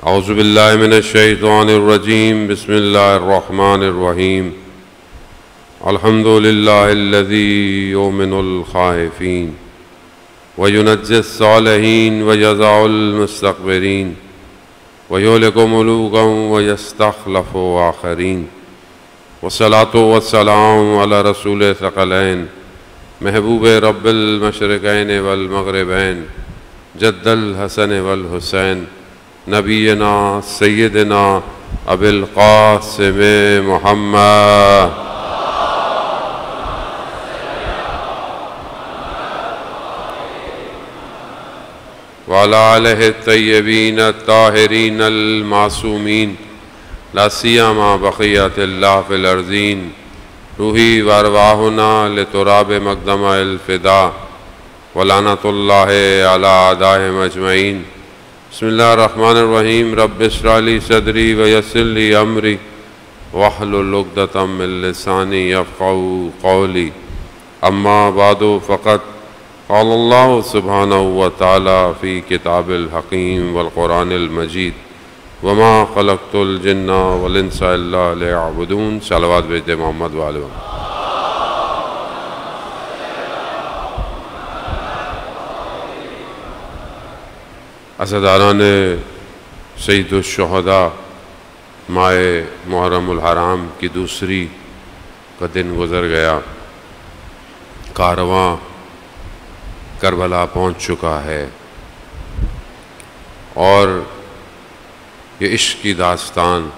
اعوذ باللہ من الشیطان الرجیم بسم اللہ الرحمن الرحیم الحمد للہ الذی یؤمن الخائفین وینجی الصالحین ویضع المستکبرین ویہلک ملوکا ویستخلف آخرین والصلاة والسلام علی رسول ثقلین محبوب رب المشرقین والمغربین جد الحسن والحسین نبینا سیدنا ابی القاسم محمد وعلی آلہ الطیبین الطاہرین المعصومین لا سیما بقیۃ اللہ فی الارضین روحی وارواحنا لتراب مقدم الفدا ولعنۃ اللہ علی اعدائہم اجمعین بسم اللہ الرحمن الرحیم رب اشرح لی صدری ویسر لی امری واحلل عقدۃ من لسانی یفقہوا قولی اما بعد فقد قال اللہ سبحانہ وتعالی فی کتاب الحکیم والقرآن المجید وما خلقت الجن والانس الا لیعبدون صلوات بھیجتے محمد وآلہ وسلم۔ عزاداران سید الشہداء ماہ محرم الحرام کی دوسری کا دن گزر گیا، کارواں کربلا پہنچ چکا ہے اور یہ عشق کی داستان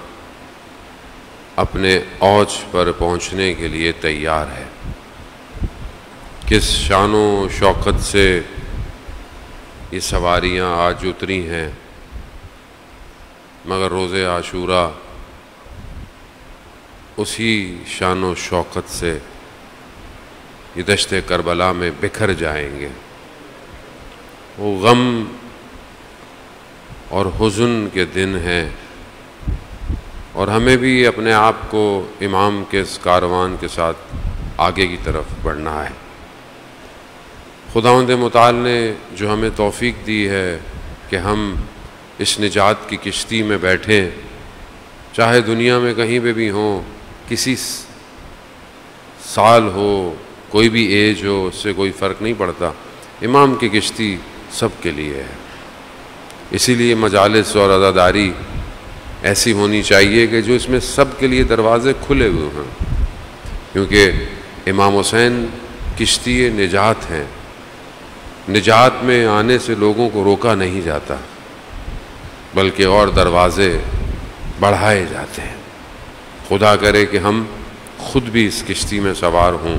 اپنے اوج پر پہنچنے کے لیے تیار ہے۔ کس شان و شوکت سے یہ سواریاں آج اتری ہیں، مگر روز عاشوراء اسی شان و شوکت سے یہ دشت کربلا میں بکھر جائیں گے۔ وہ غم اور حزن کے دن ہیں اور ہمیں بھی اپنے آپ کو امام کے اس کاروان کے ساتھ آگے کی طرف بڑھنا ہے۔ خداوند متعال نے جو ہمیں توفیق دی ہے کہ ہم اس نجات کی کشتی میں بیٹھیں، چاہے دنیا میں کہیں پہ بھی ہوں، کسی سال ہو، کوئی بھی ایج ہو، اس سے کوئی فرق نہیں پڑتا، امام کی کشتی سب کے لیے ہے۔ اسی لیے مجالس اور عزاداری ایسی ہونی چاہیے کہ جو اس میں سب کے لیے دروازے کھلے ہوئے ہیں، کیونکہ امام حسین کشتی نجات ہیں۔ نجات میں آنے سے لوگوں کو روکا نہیں جاتا بلکہ اور دروازے بڑھائے جاتے ہیں۔ خدا کرے کہ ہم خود بھی اس کشتی میں سوار ہوں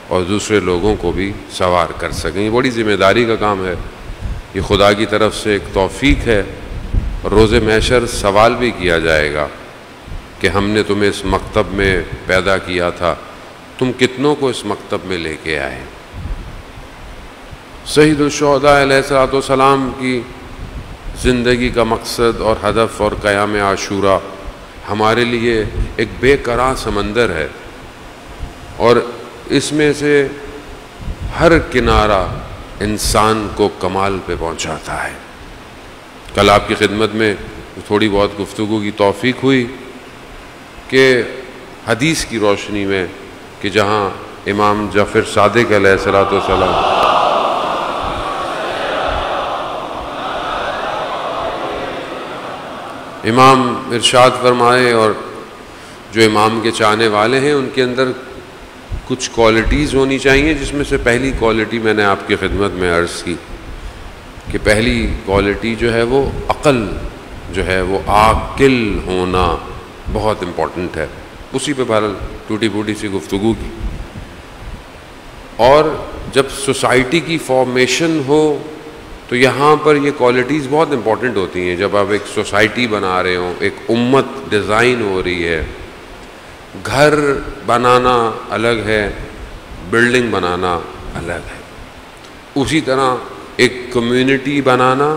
اور دوسرے لوگوں کو بھی سوار کر سکیں۔ یہ بڑی ذمہ داری کا کام ہے، یہ خدا کی طرف سے ایک توفیق ہے۔ روز محشر سوال بھی کیا جائے گا کہ ہم نے تمہیں اس مکتب میں پیدا کیا تھا، تم کتنوں کو اس مکتب میں لے کے آئے۔ سید الشہداء علیہ السلام کی زندگی کا مقصد اور ہدف اور قیام عاشوراء ہمارے لیے ایک بے قرار سمندر ہے اور اس میں سے ہر کنارہ انسان کو کمال پہ پہنچاتا ہے۔ کل آپ کی خدمت میں تھوڑی بہت گفتگو کی توفیق ہوئی کہ حدیث کی روشنی میں کہ جہاں امام جعفر صادق علیہ السلام امام ارشاد فرمائے، اور جو امام کے چاہنے والے ہیں ان کے اندر کچھ کوالٹیز ہونی چاہیے، جس میں سے پہلی کوالٹی میں نے آپ کی خدمت میں عرض کی کہ پہلی کوالٹی جو ہے وہ عقل جو ہے وہ عاقل ہونا بہت امپورٹنٹ ہے۔ اسی پہ بہرحال ٹوٹی پھوٹی سی گفتگو کی۔ اور جب سوسائٹی کی فارمیشن ہو تو یہاں پر یہ کوالٹیز بہت امپورٹنٹ ہوتی ہیں۔ جب آپ ایک سوسائٹی بنا رہے ہوں، ایک امت ڈیزائن ہو رہی ہے، گھر بنانا الگ ہے، بلڈنگ بنانا الگ ہے، اسی طرح ایک کمیونٹی بنانا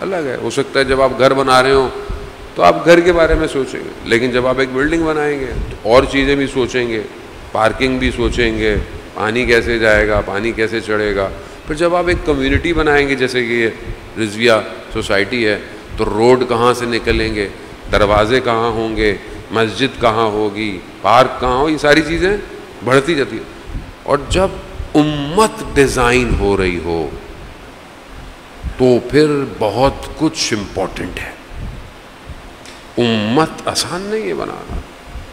الگ ہے۔ ہو سکتا ہے جب آپ گھر بنا رہے ہوں تو آپ گھر کے بارے میں سوچیں گے، لیکن جب آپ ایک بلڈنگ بنائیں گے تو اور چیزیں بھی سوچیں گے، پارکنگ بھی سوچیں گے، پانی کیسے جائے گا، پانی کیسے چڑھے گا۔ پھر جب آپ ایک کمیونٹی بنائیں گے، جیسے کہ یہ رضویہ سوسائٹی ہے، تو روڈ کہاں سے نکلیں گے، دروازے کہاں ہوں گے، مسجد کہاں ہوگی، پارک کہاں ہو، یہ ساری چیزیں بڑھتی جاتی ہیں۔ اور جب امت ڈیزائن ہو رہی ہو تو پھر بہت کچھ امپورٹنٹ ہے۔ امت آسان نہیں ہے بنانا،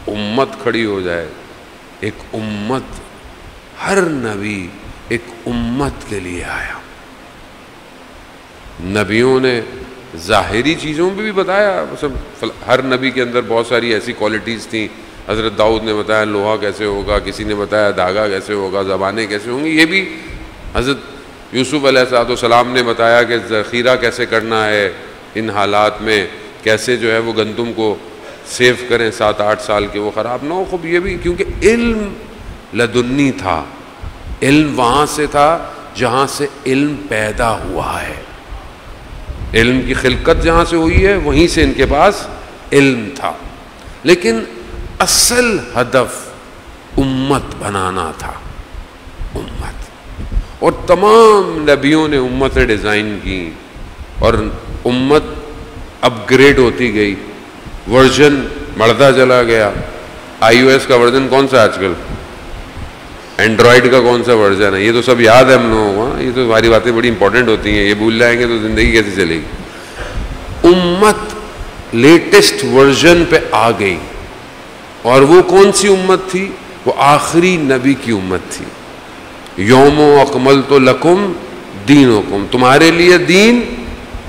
امت کھڑی ہو جائے، ایک امت، ہر نبی ایک امت کے لیے آیا۔ نبیوں نے ظاہری چیزوں پہ بھی بتایا، ہر نبی کے اندر بہت ساری ایسی کوالٹیز تھیں۔ حضرت داؤد نے بتایا لوہا کیسے ہوگا، کسی نے بتایا دھاگا کیسے ہوگا، زبانیں کیسے ہوں گی، یہ بھی حضرت یوسف علیہ السلام نے بتایا کہ ذخیرہ کیسے کرنا ہے ان حالات میں، کیسے جو ہے وہ گندم کو سیو کریں 7-8 سال کے وہ خراب نہ ہو۔ خوب یہ بھی کیونکہ علم لدنی تھا، علم وہاں سے تھا جہاں سے علم پیدا ہوا ہے، علم کی خلقت جہاں سے ہوئی ہے وہیں سے ان کے پاس علم تھا، لیکن اصل ہدف امت بنانا تھا، امت۔ اور تمام نبیوں نے امتیں ڈیزائن کی اور امت اپ گریڈ ہوتی گئی، ورژن بڑھتا چلا گیا۔ iOS کا ورژن کون سا آج کل، اینڈرائڈ کا کون سا ورژن ہے، یہ تو سب یاد ہے ہم لوگوں کو، یہ تو ہماری باتیں بڑی امپورٹنٹ ہوتی ہیں، یہ بھول جائیں گے تو زندگی کیسے چلے گی۔ امت لیٹسٹ ورژن پہ آ گئی، اور وہ کون سی امت تھی؟ وہ آخری نبی کی امت تھی۔ یوم اکملت لکم دینکم، تمہارے لیے دین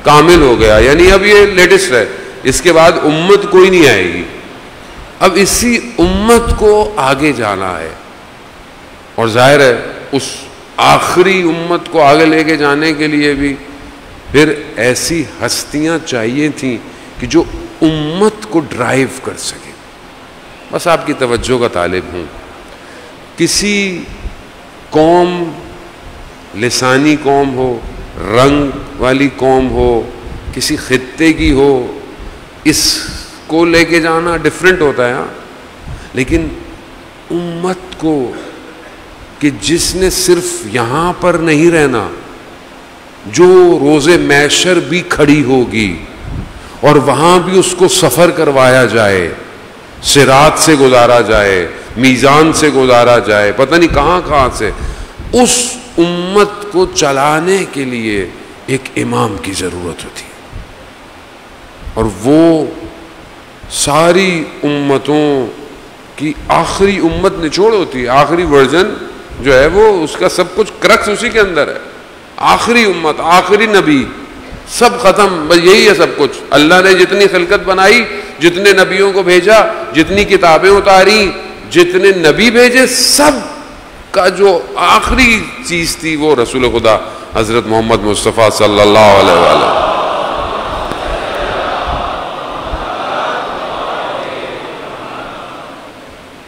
کامل ہو گیا، یعنی اب یہ لیٹسٹ ہے، اس کے بعد امت کوئی نہیں آئے گی، اب اسی امت کو آگے جانا ہے۔ اور ظاہر ہے اس آخری امت کو آگے لے کے جانے کے لیے بھی پھر ایسی ہستیاں چاہیے تھیں کہ جو امت کو ڈرائیو کر سکیں۔ بس آپ کی توجہ کا طالب ہوں، کسی قوم، لسانی قوم ہو، رنگ والی قوم ہو، کسی خطے کی ہو، اس کو لے کے جانا ڈیفرنٹ ہوتا ہے، ہاں، لیکن امت کو کہ جس نے صرف یہاں پر نہیں رہنا، جو روز محشر بھی کھڑی ہوگی اور وہاں بھی اس کو سفر کروایا جائے، صراط سے گزارا جائے، میزان سے گزارا جائے، پتہ نہیں کہاں کہاں سے، اس امت کو چلانے کے لیے ایک امام کی ضرورت ہوتی ہے۔ اور وہ ساری امتوں کی آخری امت نچوڑ ہوتی ہے، آخری ورژن جو ہے وہ اس کا سب کچھ کرکس اسی کے اندر ہے، آخری امت، آخری نبی، سب ختم، بس یہی ہے سب کچھ۔ اللہ نے جتنی خلقت بنائی، جتنے نبیوں کو بھیجا، جتنی کتابیں اتاری، جتنے نبی بھیجے، سب کا جو آخری چیز تھی وہ رسول خدا حضرت محمد مصطفیٰ صلی اللہ علیہ وسلم۔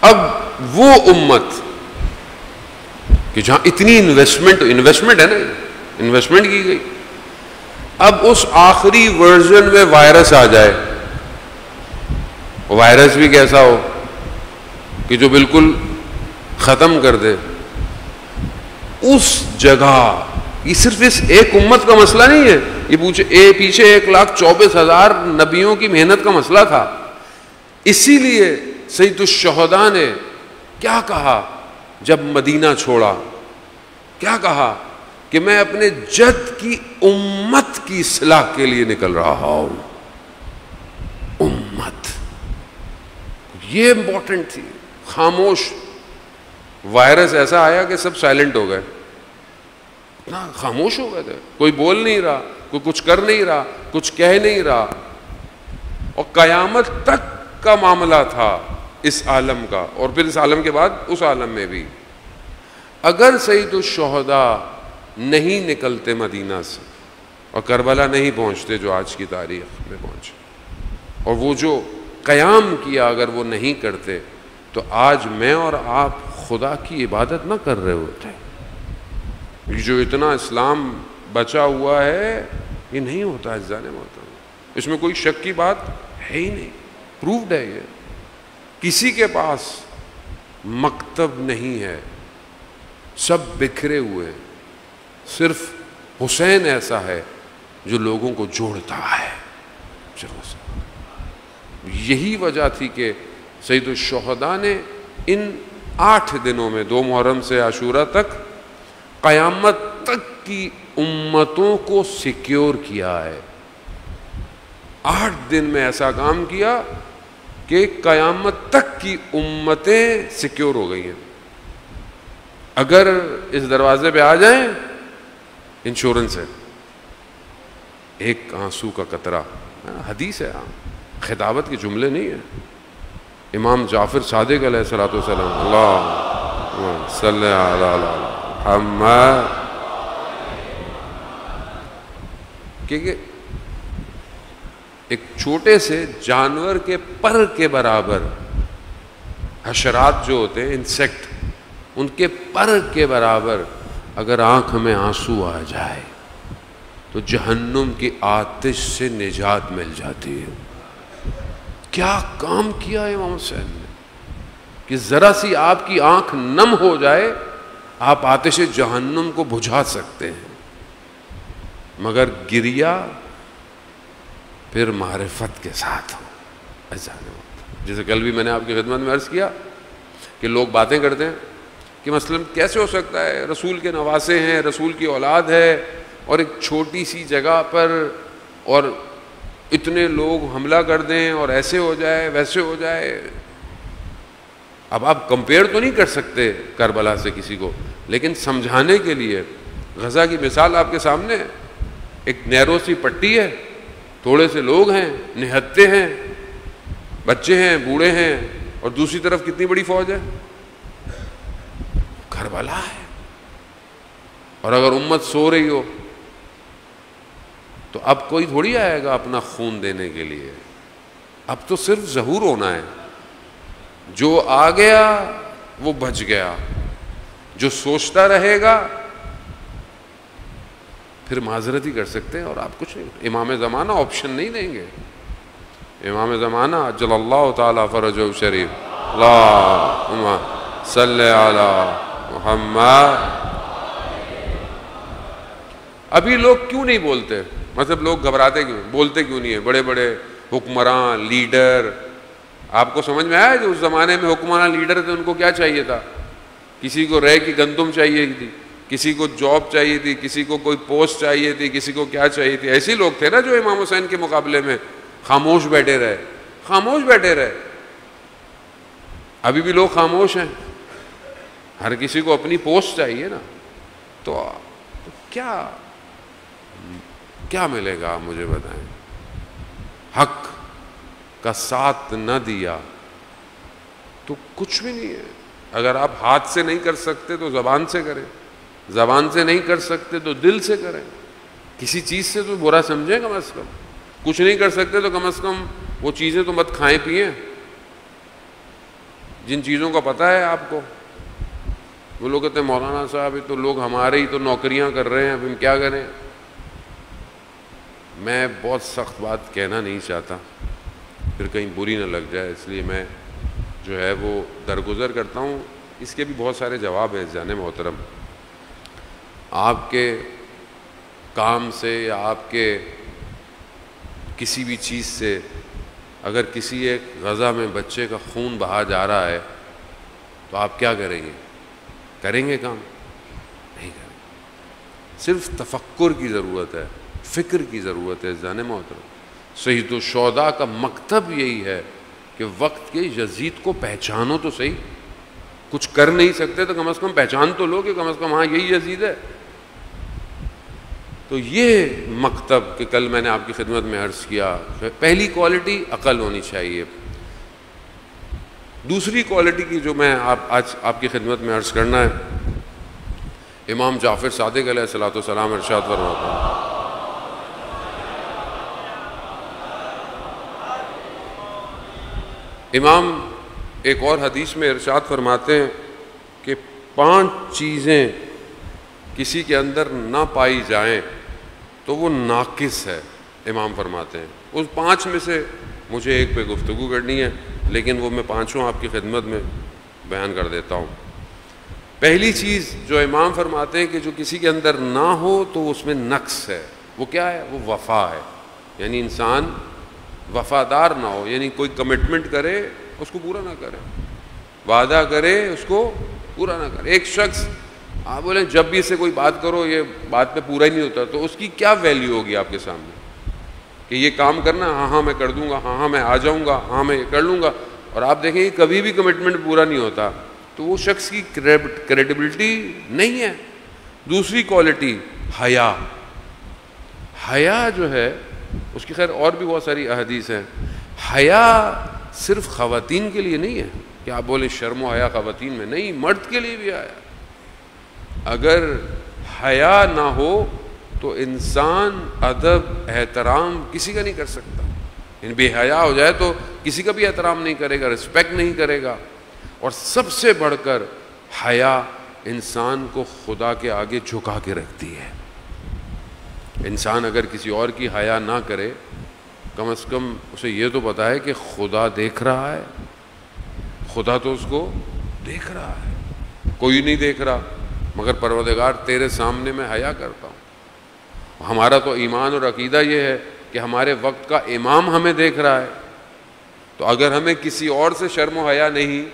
اب وہ امت کہ جہاں اتنی انویسٹمنٹ ہے نا، انویسٹمنٹ کی گئی، اب اس آخری ورژن میں وائرس آ جائے، وائرس بھی کیسا ہو کہ جو بالکل ختم کر دے، اس جگہ یہ صرف اس ایک امت کا مسئلہ نہیں ہے، یہ پیچھے 1,24,000 نبیوں کی محنت کا مسئلہ تھا۔ اسی لیے سید الشہداء نے کیا کہا جب مدینہ چھوڑا، کیا کہا کہ میں اپنے جد کی امت کی اصلاح کے لیے نکل رہا ہوں۔ امت یہ امپورٹنٹ تھی، خاموش، وائرس ایسا آیا کہ سب سائلنٹ ہو گئے، اتنا خاموش ہو گئے تھے، کوئی بول نہیں رہا، کوئی کچھ کر نہیں رہا، کچھ کہہ نہیں رہا، اور قیامت تک کا معاملہ تھا اس عالم کا، اور پھر اس عالم کے بعد اس عالم میں بھی۔ اگر سید الشہداء نہیں نکلتے مدینہ سے اور کربلا نہیں پہنچتے جو آج کی تاریخ میں پہنچے، اور وہ جو قیام کیا اگر وہ نہیں کرتے، تو آج میں اور آپ خدا کی عبادت نہ کر رہے ہوتے۔ جو اتنا اسلام بچا ہوا ہے یہ نہیں ہوتا اعزائے محترم، اس میں کوئی شک کی بات ہے ہی نہیں، پروفڈ ہے۔ یہ کسی کے پاس مکتب نہیں ہے، سب بکھرے ہوئے، صرف حسین ایسا ہے جو لوگوں کو جوڑتا ہے، فریکچر ہو سکتا. یہی وجہ تھی کہ سید الشہداء نے ان 8 دنوں میں 2 محرم سے عاشورہ تک قیامت تک کی امتوں کو سیکیور کیا ہے. 8 دن میں ایسا کام کیا کہ قیامت تک کی امتیں سیکیور ہو گئی ہیں. اگر اس دروازے پہ آ جائیں انشورنس ہے, ایک آنسو کا قطرہ, حدیث ہے, خطابت کے جملے نہیں ہیں. امام جعفر صادق علیہ الصلوۃ والسلام, اللہ صلی علی محمد, کہ ایک چھوٹے سے جانور کے پر کے برابر, حشرات جو ہوتے ہیں انسیکٹ, ان کے پر کے برابر اگر آنکھ میں آنسو آ جائے تو جہنم کی آتش سے نجات مل جاتی ہے. کیا کام کیا ہے امام حسین نے کہ ذرا سی آپ کی آنکھ نم ہو جائے آپ آتش جہنم کو بجھا سکتے ہیں. مگر گریا پھر معرفت کے ساتھ ہو. جیسے کل بھی میں نے آپ کی خدمت میں عرض کیا کہ لوگ باتیں کرتے ہیں کہ مثلا کیسے ہو سکتا ہے, رسول کے نواسے ہیں, رسول کی اولاد ہے, اور ایک چھوٹی سی جگہ پر اور اتنے لوگ حملہ کر دیں اور ایسے ہو جائے ویسے ہو جائے. اب آپ کمپیئر تو نہیں کر سکتے کربلا سے کسی کو, لیکن سمجھانے کے لیے غزہ کی مثال آپ کے سامنے ہے. ایک نیرو سی پٹی ہے, تھوڑے سے لوگ ہیں, نہتے ہیں, بچے ہیں, بوڑھے ہیں, اور دوسری طرف کتنی بڑی فوج ہے, کربلا ہے. اور اگر امت سو رہی ہو تو اب کوئی تھوڑی آئے گا اپنا خون دینے کے لیے. اب تو صرف ظہور ہونا ہے. جو آ گیا وہ بچ گیا, جو سوچتا رہے گا پھر معذرت ہی کر سکتے ہیں, اور آپ کچھ نہیں. امام زمانہ آپشن نہیں دیں گے. امام زمانہ عجل اللہ تعالی فرجہ شریف, اللہم صلی علی محمد. ابھی لوگ کیوں نہیں بولتے, مطلب لوگ گھبراتے کیوں, بولتے کیوں نہیں ہیں؟ بڑے بڑے حکمران, لیڈر, آپ کو سمجھ میں آیا جو اس زمانے میں حکمران لیڈر تھے ان کو کیا چاہیے تھا؟ کسی کو رہ کی گندم چاہیے تھی, کسی کو جاب چاہیے تھی, کسی کو کوئی پوسٹ چاہیے تھی, کسی کو کیا چاہیے تھی. ایسے لوگ تھے نا جو امام حسین کے مقابلے میں خاموش بیٹھے رہے, خاموش بیٹھے رہے. ابھی بھی لوگ خاموش ہیں, ہر کسی کو اپنی پوسٹ چاہیے نا. تو کیا ملے گا آپ مجھے بتائیں؟ حق کا ساتھ نہ دیا تو کچھ بھی نہیں ہے. اگر آپ ہاتھ سے نہیں کر سکتے تو زبان سے کریں, زبان سے نہیں کر سکتے تو دل سے کریں. کسی چیز سے تو برا سمجھیں کم از کم. کچھ نہیں کر سکتے تو کم از کم وہ چیزیں تو مت کھائیں پئیں جن چیزوں کا پتہ ہے آپ کو. وہ لوگ کہتے ہیں مولانا صاحب تو لوگ ہمارے ہی تو نوکریاں کر رہے ہیں, اب ہم کیا کریں. میں بہت سخت بات کہنا نہیں چاہتا پھر کہیں بری نہ لگ جائے, اس لیے میں جو ہے وہ درگزر کرتا ہوں. اس کے بھی بہت سارے جواب ہیں جان محترم. آپ کے کام سے یا آپ کے کسی بھی چیز سے اگر کسی ایک غزہ میں بچے کا خون بہا جا رہا ہے تو آپ کیا کریں گے؟ کریں گے کام؟ نہیں کریں. صرف تفکر کی ضرورت ہے, فکر کی ضرورت ہے جان محترم. سید الشہداء کا مکتب یہی ہے کہ وقت کے یزید کو پہچانو تو صحیح. کچھ کر نہیں سکتے تو کم از کم پہچان تو لو کہ کم از کم ہاں یہی یزید ہے. تو یہ مکتب کہ کل میں نے آپ کی خدمت میں عرض کیا, پہلی کوالٹی عقل ہونی چاہیے. دوسری کوالٹی کی جو میں آج آپ کی خدمت میں عرض کرنا ہے, امام جعفر صادق علیہ الصلوۃ والسلام ارشاد فرماتے ہیں, امام ایک اور حدیث میں ارشاد فرماتے ہیں کہ 5 چیزیں کسی کے اندر نہ پائی جائیں تو وہ ناقص ہے. امام فرماتے ہیں اس 5 میں سے مجھے ایک پہ گفتگو کرنی ہے, لیکن وہ میں 5 آپ کی خدمت میں بیان کر دیتا ہوں. پہلی چیز جو امام فرماتے ہیں کہ جو کسی کے اندر نہ ہو تو اس میں نقص ہے. وہ کیا ہے؟ وہ وفا ہے. یعنی انسان وفادار نہ ہو، یعنی کوئی کمٹمنٹ کرے اس کو پورا نہ کرے، وعدہ کرے اس کو پورا نہ کرے۔ ایک شخص آپ بولیں جب بھی اس سے کوئی بات کرو یہ بات پہ پورا ہی نہیں ہوتا، تو اس کی کیا ویلیو ہوگی آپ کے سامنے کہ یہ کام کرنا، ہاں ہاں میں کر دوں گا، ہاں ہاں میں آ جاؤں گا، ہاں میں یہ کر لوں گا، اور آپ دیکھیں کہ کبھی بھی کمٹمنٹ پورا نہیں ہوتا، تو وہ شخص کی کریڈیبلٹی نہیں ہے۔ دوسری کوالٹی حیا، حیا جو ہے اس کی خیر اور بھی بہت ساری احادیث ہیں۔ حیا صرف خواتین کے لیے نہیں ہے کہ آپ بولیں شرم و حیا خواتین میں، نہیں، مرد کے لیے بھی آیا۔ اگر حیا نہ ہو تو انسان ادب احترام کسی کا نہیں کر سکتا، یعنی بے حیا ہو جائے تو کسی کا بھی احترام نہیں کرے گا، رسپیکٹ نہیں کرے گا۔ اور سب سے بڑھ کر حیا انسان کو خدا کے آگے جھکا کے رکھتی ہے۔ انسان اگر کسی اور کی حیا نہ کرے، کم از کم اسے یہ تو پتا ہے کہ خدا دیکھ رہا ہے، خدا تو اس کو دیکھ رہا ہے، کوئی نہیں دیکھ رہا مگر پروردگار تیرے سامنے میں حیا کرتا ہوں۔ ہمارا تو ایمان اور عقیدہ یہ ہے کہ ہمارے وقت کا امام ہمیں دیکھ رہا ہے، تو اگر ہمیں کسی اور سے شرم و حیا نہیں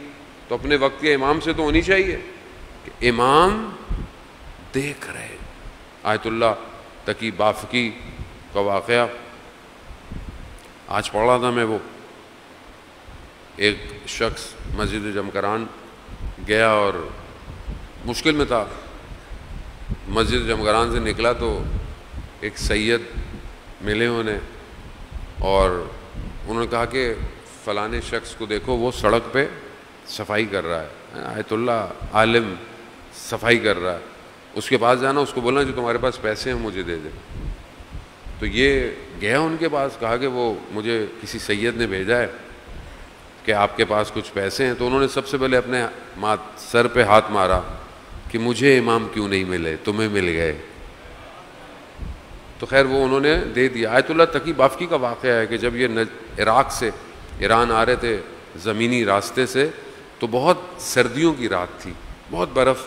تو اپنے وقت کے امام سے تو ہونی چاہیے کہ امام دیکھ رہے۔ آیت اللہ تقی بافقی کا واقعہ آج پڑھا تھا میں، وہ ایک شخص مسجد جمکران گیا اور مشکل میں تھا، مسجد جمکران سے نکلا تو ایک سید ملے انہیں، اور انہوں نے کہا کہ فلانے شخص کو دیکھو وہ سڑک پہ صفائی کر رہا ہے، آیت اللہ عالم صفائی کر رہا ہے، اس کے پاس جانا، اس کو بولنا جو تمہارے پاس پیسے ہیں مجھے دے دے۔ تو یہ گیا ان کے پاس، کہا کہ وہ مجھے کسی سید نے بھیجا ہے کہ آپ کے پاس کچھ پیسے ہیں۔ تو انہوں نے سب سے پہلے اپنے سر پہ ہاتھ مارا کہ مجھے امام کیوں نہیں ملے، تمہیں مل گئے۔ تو خیر وہ انہوں نے دے دیا۔ آیت اللہ تقی بافقی کا واقعہ ہے کہ جب یہ عراق سے ایران آ رہے تھے زمینی راستے سے، تو بہت سردیوں کی رات تھی، بہت برف،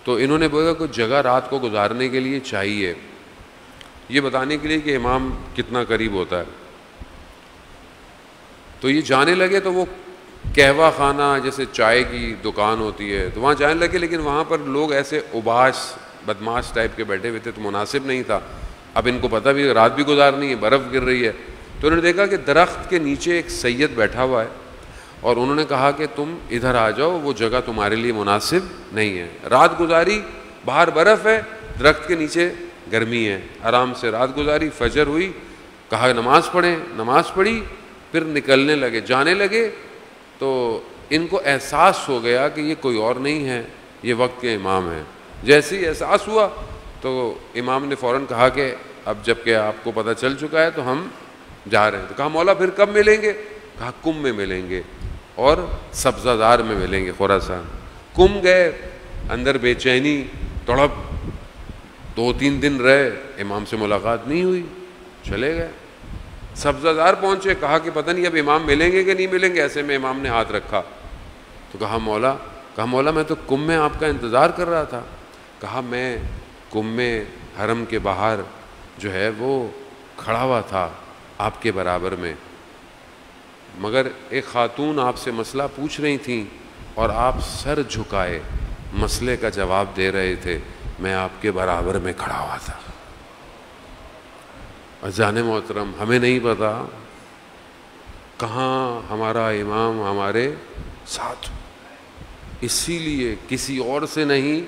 تو انہوں نے بولا کوئی جگہ رات کو گزارنے کے لیے چاہیے، یہ بتانے کے لیے کہ امام کتنا قریب ہوتا ہے۔ تو یہ جانے لگے، تو وہ قہوہ خانہ جیسے چائے کی دکان ہوتی ہے تو وہاں جانے لگے، لیکن وہاں پر لوگ ایسے اوباش بدماش ٹائپ کے بیٹھے ہوئے تھے تو مناسب نہیں تھا۔ اب ان کو پتہ بھی رات بھی گزارنی ہے، برف گر رہی ہے، تو انہوں نے دیکھا کہ درخت کے نیچے ایک سید بیٹھا ہوا ہے، اور انہوں نے کہا کہ تم ادھر آ جاؤ، وہ جگہ تمہارے لیے مناسب نہیں ہے۔ رات گزاری، باہر برف ہے، درخت کے نیچے گرمی ہے، آرام سے رات گزاری، فجر ہوئی، کہا نماز پڑھیں، نماز پڑھی، پھر نکلنے لگے، جانے لگے، تو ان کو احساس ہو گیا کہ یہ کوئی اور نہیں ہے، یہ وقت کے امام ہیں۔ جیسے ہی احساس ہوا تو امام نے فوراً کہا کہ اب جب کہ آپ کو پتہ چل چکا ہے تو ہم جا رہے ہیں۔ تو کہا مولا پھر کب ملیں گے؟ کہا کم میں ملیں گے اور سبزہ زار میں ملیں گے، خراسان۔ کم گئے، اندر بے چینی، تڑپ، 2-3 دن رہے، امام سے ملاقات نہیں ہوئی، چلے گئے۔ سبزہ زار پہنچے، کہا کہ پتہ نہیں اب امام ملیں گے کہ نہیں ملیں گے، ایسے میں امام نے ہاتھ رکھا تو کہا مولا میں تو کم میں آپ کا انتظار کر رہا تھا۔ کہا میں کم میں حرم کے باہر جو ہے وہ کھڑا ہوا تھا آپ کے برابر میں، مگر ایک خاتون آپ سے مسئلہ پوچھ رہی تھیں اور آپ سر جھکائے مسئلے کا جواب دے رہے تھے، میں آپ کے برابر میں کھڑا ہوا تھا۔ عزیزان محترم، ہمیں نہیں پتا کہاں ہمارا امام ہمارے ساتھ، اسی لیے کسی اور سے نہیں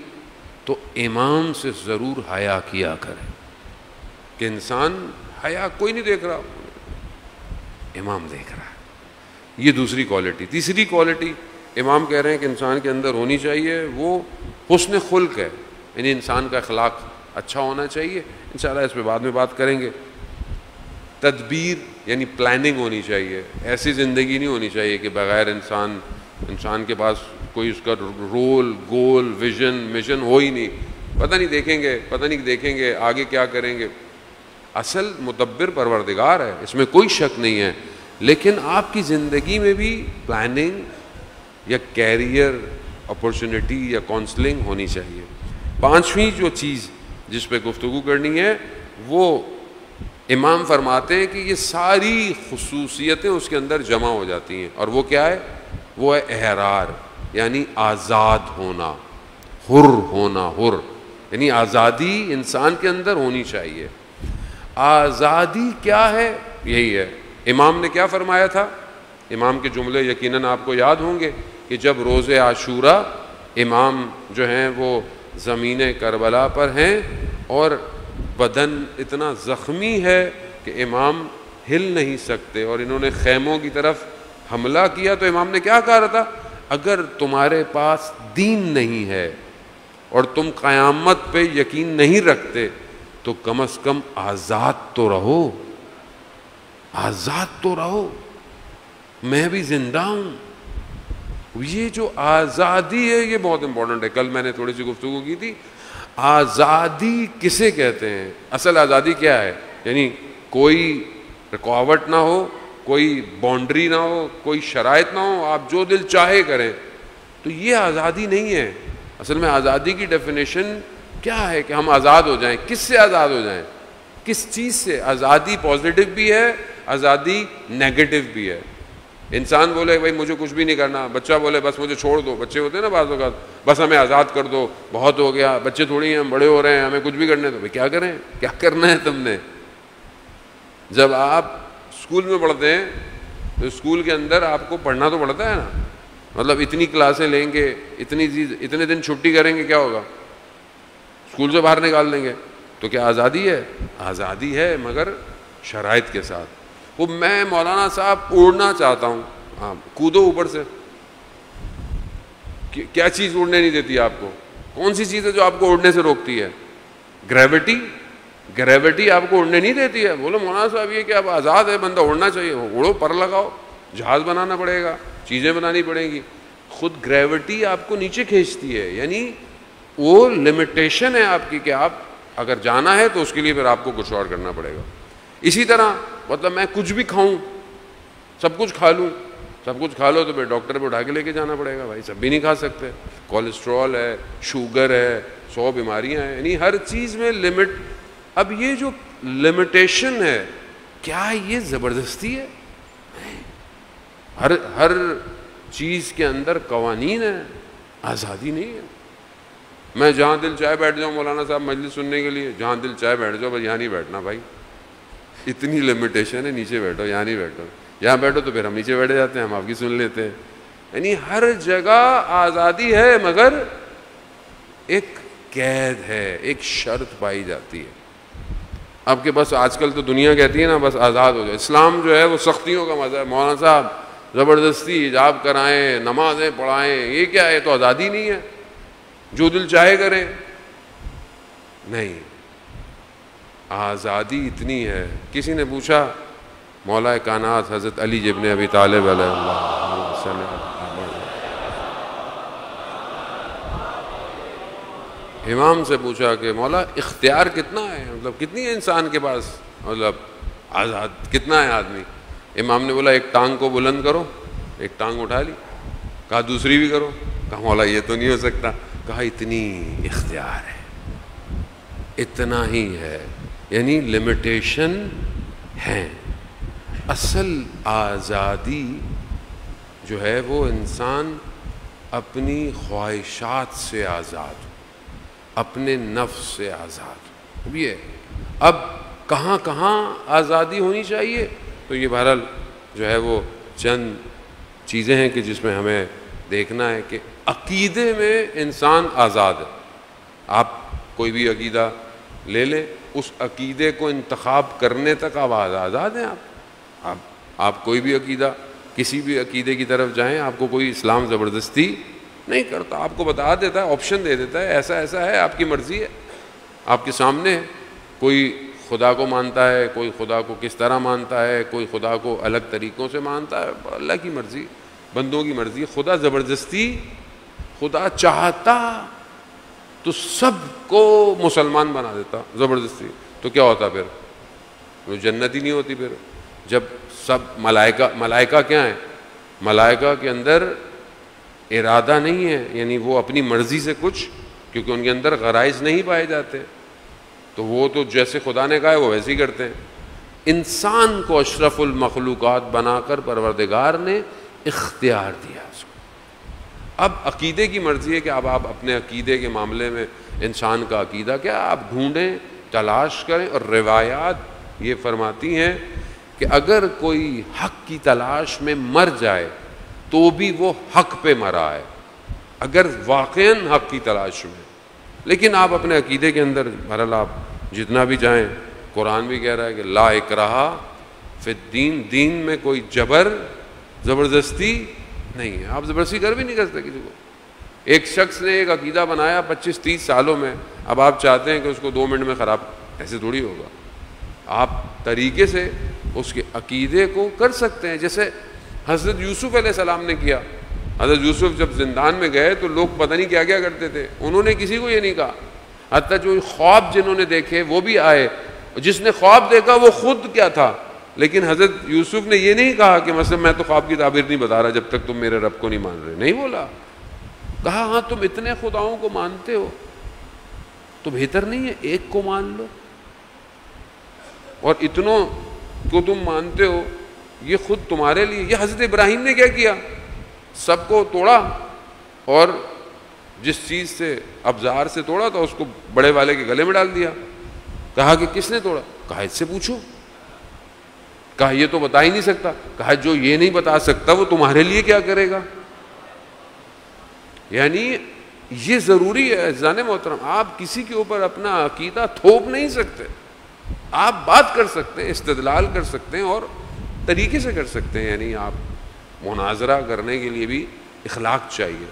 تو امام سے ضرور حیا کیا کرے، کہ انسان حیا کوئی نہیں دیکھ رہا، امام دیکھ رہا ہے۔ یہ دوسری کوالٹی۔ تیسری کوالٹی امام کہہ رہے ہیں کہ انسان کے اندر ہونی چاہیے، وہ حسن خلق ہے، یعنی انسان کا اخلاق اچھا ہونا چاہیے۔ انشاءاللہ اس پہ بعد میں بات کریں گے۔ تدبیر یعنی پلاننگ ہونی چاہیے، ایسی زندگی نہیں ہونی چاہیے کہ بغیر انسان کے پاس کوئی اس کا رول، گول، ویژن، مشن ہو ہی نہیں، پتہ نہیں دیکھیں گے آگے کیا کریں گے۔ اصل مدبر پروردگار ہے، اس میں کوئی شک نہیں ہے، لیکن آپ کی زندگی میں بھی پلاننگ یا کیریئر اپرچونٹی یا کونسلنگ ہونی چاہیے۔ پانچویں جو چیز جس پہ گفتگو کرنی ہے وہ امام فرماتے ہیں کہ یہ ساری خصوصیتیں اس کے اندر جمع ہو جاتی ہیں، اور وہ کیا ہے؟ وہ ہے احرار، یعنی آزاد ہونا، حر ہونا، حر یعنی آزادی انسان کے اندر ہونی چاہیے۔ آزادی کیا ہے؟ یہی ہے۔ امام نے کیا فرمایا تھا؟ امام کے جملے یقیناً آپ کو یاد ہوں گے کہ جب روز عاشورہ امام جو ہیں وہ زمین کربلا پر ہیں اور بدن اتنا زخمی ہے کہ امام ہل نہیں سکتے، اور انہوں نے خیموں کی طرف حملہ کیا، تو امام نے کیا کہا تھا؟ اگر تمہارے پاس دین نہیں ہے اور تم قیامت پہ یقین نہیں رکھتے تو کم از کم آزاد تو رہو، آزاد تو رہو، میں بھی زندہ ہوں۔ یہ جو آزادی ہے یہ بہت امپورٹنٹ ہے۔ کل میں نے تھوڑی سی گفتگو کی تھی، آزادی کسے کہتے ہیں؟ اصل آزادی کیا ہے؟ یعنی کوئی رکاوٹ نہ ہو، کوئی باؤنڈری نہ ہو، کوئی شرائط نہ ہو، آپ جو دل چاہے کریں، تو یہ آزادی نہیں ہے۔ اصل میں آزادی کی ڈیفینیشن کیا ہے کہ ہم آزاد ہو جائیں۔ کس سے آزاد ہو جائیں؟ کس چیز سے؟ آزادی پازیٹیو بھی ہے، آزادی نیگیٹو بھی ہے۔ انسان بولے بھائی مجھے کچھ بھی نہیں کرنا، بچہ بولے بس مجھے چھوڑ دو، بچے ہوتے ہیں نا بعض اوقات، بس ہمیں آزاد کر دو، بہت ہو گیا، بچے تھوڑی ہیں، ہم بڑے ہو رہے ہیں، ہمیں کچھ بھی کرنے دو۔ بھائی کیا کریں؟ کیا کرنا ہے تم نے؟ جب آپ اسکول میں پڑھتے ہیں تو اسکول کے اندر آپ کو پڑھنا تو پڑتا ہے نا، مطلب اتنی کلاسیں لیں گے، اتنے دن چھٹی کریں گے، کیا ہوگا؟ اسکول سے باہر نکال دیں گے۔ تو کیا آزادی ہے؟ آزادی ہے، مگر شرائط کے ساتھ۔ وہ میں مولانا صاحب اڑنا چاہتا ہوں، ہاں کودو اوپر سے۔ کیا چیز اڑنے نہیں دیتی آپ کو؟ کون سی چیز ہے جو آپ کو اڑنے سے روکتی ہے؟ گریوٹی۔ گریوٹی آپ کو اڑنے نہیں دیتی ہے۔ بولو مولانا صاحب یہ کہ اب آزاد ہے، بندہ اڑنا چاہیے، اڑو، پر لگاؤ، جہاز بنانا پڑے گا، چیزیں بنانی پڑیں گی۔ خود گریوٹی آپ کو نیچے کھینچتی ہے، یعنی وہ لمیٹیشن ہے آپ کی کہ آپ اگر جانا ہے تو اس کے لیے پھر آپ کو کچھ اور کرنا پڑے گا۔ اسی طرح مطلب میں کچھ بھی کھاؤں، سب کچھ کھا لوں، سب کچھ کھا لو تو پھر ڈاکٹر پہ اٹھا کے لے کے جانا پڑے گا، بھائی سب بھی نہیں کھا سکتے، کولیسٹرول ہے، شوگر ہے، 100 بیماریاں ہیں، یعنی ہر چیز میں لمٹ۔ اب یہ جو لمیٹیشن ہے، کیا یہ زبردستی ہے؟ ہر چیز کے اندر قوانین ہے، آزادی نہیں ہے۔ میں جہاں دل چاہے بیٹھ جاؤں مولانا صاحب مجلس سننے کے لیے، جہاں دل چاہے بیٹھ جاؤ، بس یہاں نہیں بیٹھنا بھائی، اتنی لمیٹیشن ہے، نیچے بیٹھو، یہاں نہیں بیٹھو، یہاں بیٹھو تو پھر ہم نیچے بیٹھ جاتے ہیں، ہم آپ کی سن لیتے ہیں۔ یعنی ہر جگہ آزادی ہے، مگر ایک قید ہے، ایک شرط پائی جاتی ہے۔ اب کہ بس آج کل تو دنیا کہتی ہے نا بس آزاد ہو جائے، اسلام جو ہے وہ سختیوں کا مذہب ہے، مولانا صاحب زبردستی حجاب کرائیں، نمازیں پڑھائیں، یہ کیا ہے؟ تو آزادی نہیں ہے، جو دل چاہے کریں، نہیں۔ آزادی اتنی ہے۔ کسی نے پوچھا مولا کائنات حضرت علی ابن ابی طالب علیہ اللہ، امام سے پوچھا کہ مولا اختیار کتنا ہے، مطلب کتنی ہے انسان کے پاس، مطلب آزاد کتنا ہے آدمی؟ امام نے بولا ایک ٹانگ کو بلند کرو، ایک ٹانگ اٹھا لی، کہا دوسری بھی کرو، کہا مولا یہ تو نہیں ہو سکتا، کہا اتنی اختیار ہے، اتنا ہی ہے، یعنی لمیٹیشن ہے۔ اصل آزادی جو ہے وہ انسان اپنی خواہشات سے آزاد، اپنے نفس سے آزاد بھی ہے۔ اب کہاں کہاں آزادی ہونی چاہیے؟ تو یہ بہرحال جو ہے وہ چند چیزیں ہیں کہ جس میں ہمیں دیکھنا ہے کہ عقیدے میں انسان آزاد ہے۔ آپ کوئی بھی عقیدہ لے لیں، اس عقیدے کو انتخاب کرنے تک آپ آزاد ہیں۔ آپ کوئی بھی عقیدہ، کسی بھی عقیدے کی طرف جائیں، آپ کو کوئی اسلام زبردستی نہیں کرتا، آپ کو بتا دیتا ہے، آپشن دے دیتا ہے، ایسا ایسا ہے، آپ کی مرضی ہے، آپ کے سامنے ہے۔ کوئی خدا کو مانتا ہے، کوئی خدا کو کس طرح مانتا ہے، کوئی خدا کو الگ طریقوں سے مانتا ہے، اللہ کی مرضی، بندوں کی مرضی۔ خدا زبردستی، خدا چاہتا تو سب کو مسلمان بنا دیتا زبردستی، تو کیا ہوتا پھر؟ وہ جنت ہی نہیں ہوتی پھر۔ جب سب ملائکہ کیا ہیں؟ ملائکہ کے اندر ارادہ نہیں ہے، یعنی وہ اپنی مرضی سے کچھ، کیونکہ ان کے اندر غرائز نہیں پائے جاتے، تو وہ تو جیسے خدا نے کہا ہے وہ ویسے ہی کرتے ہیں۔ انسان کو اشرف المخلوقات بنا کر پروردگار نے اختیار دیا اس کو۔ اب عقیدے کی مرضی ہے کہ اب آپ اپنے عقیدے کے معاملے میں انسان کا عقیدہ کیا آپ ڈھونڈیں، تلاش کریں، اور روایات یہ فرماتی ہیں کہ اگر کوئی حق کی تلاش میں مر جائے تو بھی وہ حق پہ مرا ہے، اگر واقعاً حق کی تلاش میں۔ لیکن آپ اپنے عقیدے کے اندر بہرحال آپ جتنا بھی جائیں، قرآن بھی کہہ رہا ہے کہ لا اکراہ فی الدین، دین میں کوئی زبردستی نہیں ہے، آپ زبردستی کر بھی نہیں کر سکتے کسی کو۔ ایک شخص نے ایک عقیدہ بنایا 25-30 سالوں میں، اب آپ چاہتے ہیں کہ اس کو 2 منٹ میں خراب، ایسے تھوڑی ہوگا۔ آپ طریقے سے اس کے عقیدے کو کر سکتے ہیں، جیسے حضرت یوسف علیہ السلام نے کیا۔ حضرت یوسف جب زندان میں گئے تو لوگ پتہ نہیں کیا کیا کرتے تھے، انہوں نے کسی کو یہ نہیں کہا، حتیٰ جو خواب جنہوں نے دیکھے وہ بھی آئے، جس نے خواب دیکھا وہ خود کیا تھا، لیکن حضرت یوسف نے یہ نہیں کہا کہ مثلا میں تو خواب کی تعبیر نہیں بتا رہا جب تک تم میرے رب کو نہیں مان رہے، نہیں بولا، کہا ہاں تم اتنے خداؤں کو مانتے ہو تو بہتر نہیں ہے ایک کو مان لو، اور اتنوں کو تم مانتے ہو یہ خود تمہارے لیے۔ یہ حضرت ابراہیم نے کیا کیا، سب کو توڑا، اور جس چیز سے ابزار سے توڑا تھا اس کو بڑے والے کے گلے میں ڈال دیا۔ کہا کہ کس نے توڑا، کہا اس سے پوچھو، کہا یہ تو بتا ہی نہیں سکتا، کہا جو یہ نہیں بتا سکتا وہ تمہارے لیے کیا کرے گا۔ یعنی یہ ضروری ہے عزیزان محترم، آپ کسی کے اوپر اپنا عقیدہ تھوپ نہیں سکتے، آپ بات کر سکتے ہیں، استدلال کر سکتے ہیں اور طریقے سے کر سکتے ہیں، یعنی آپ مناظرہ کرنے کے لیے بھی اخلاق چاہیے۔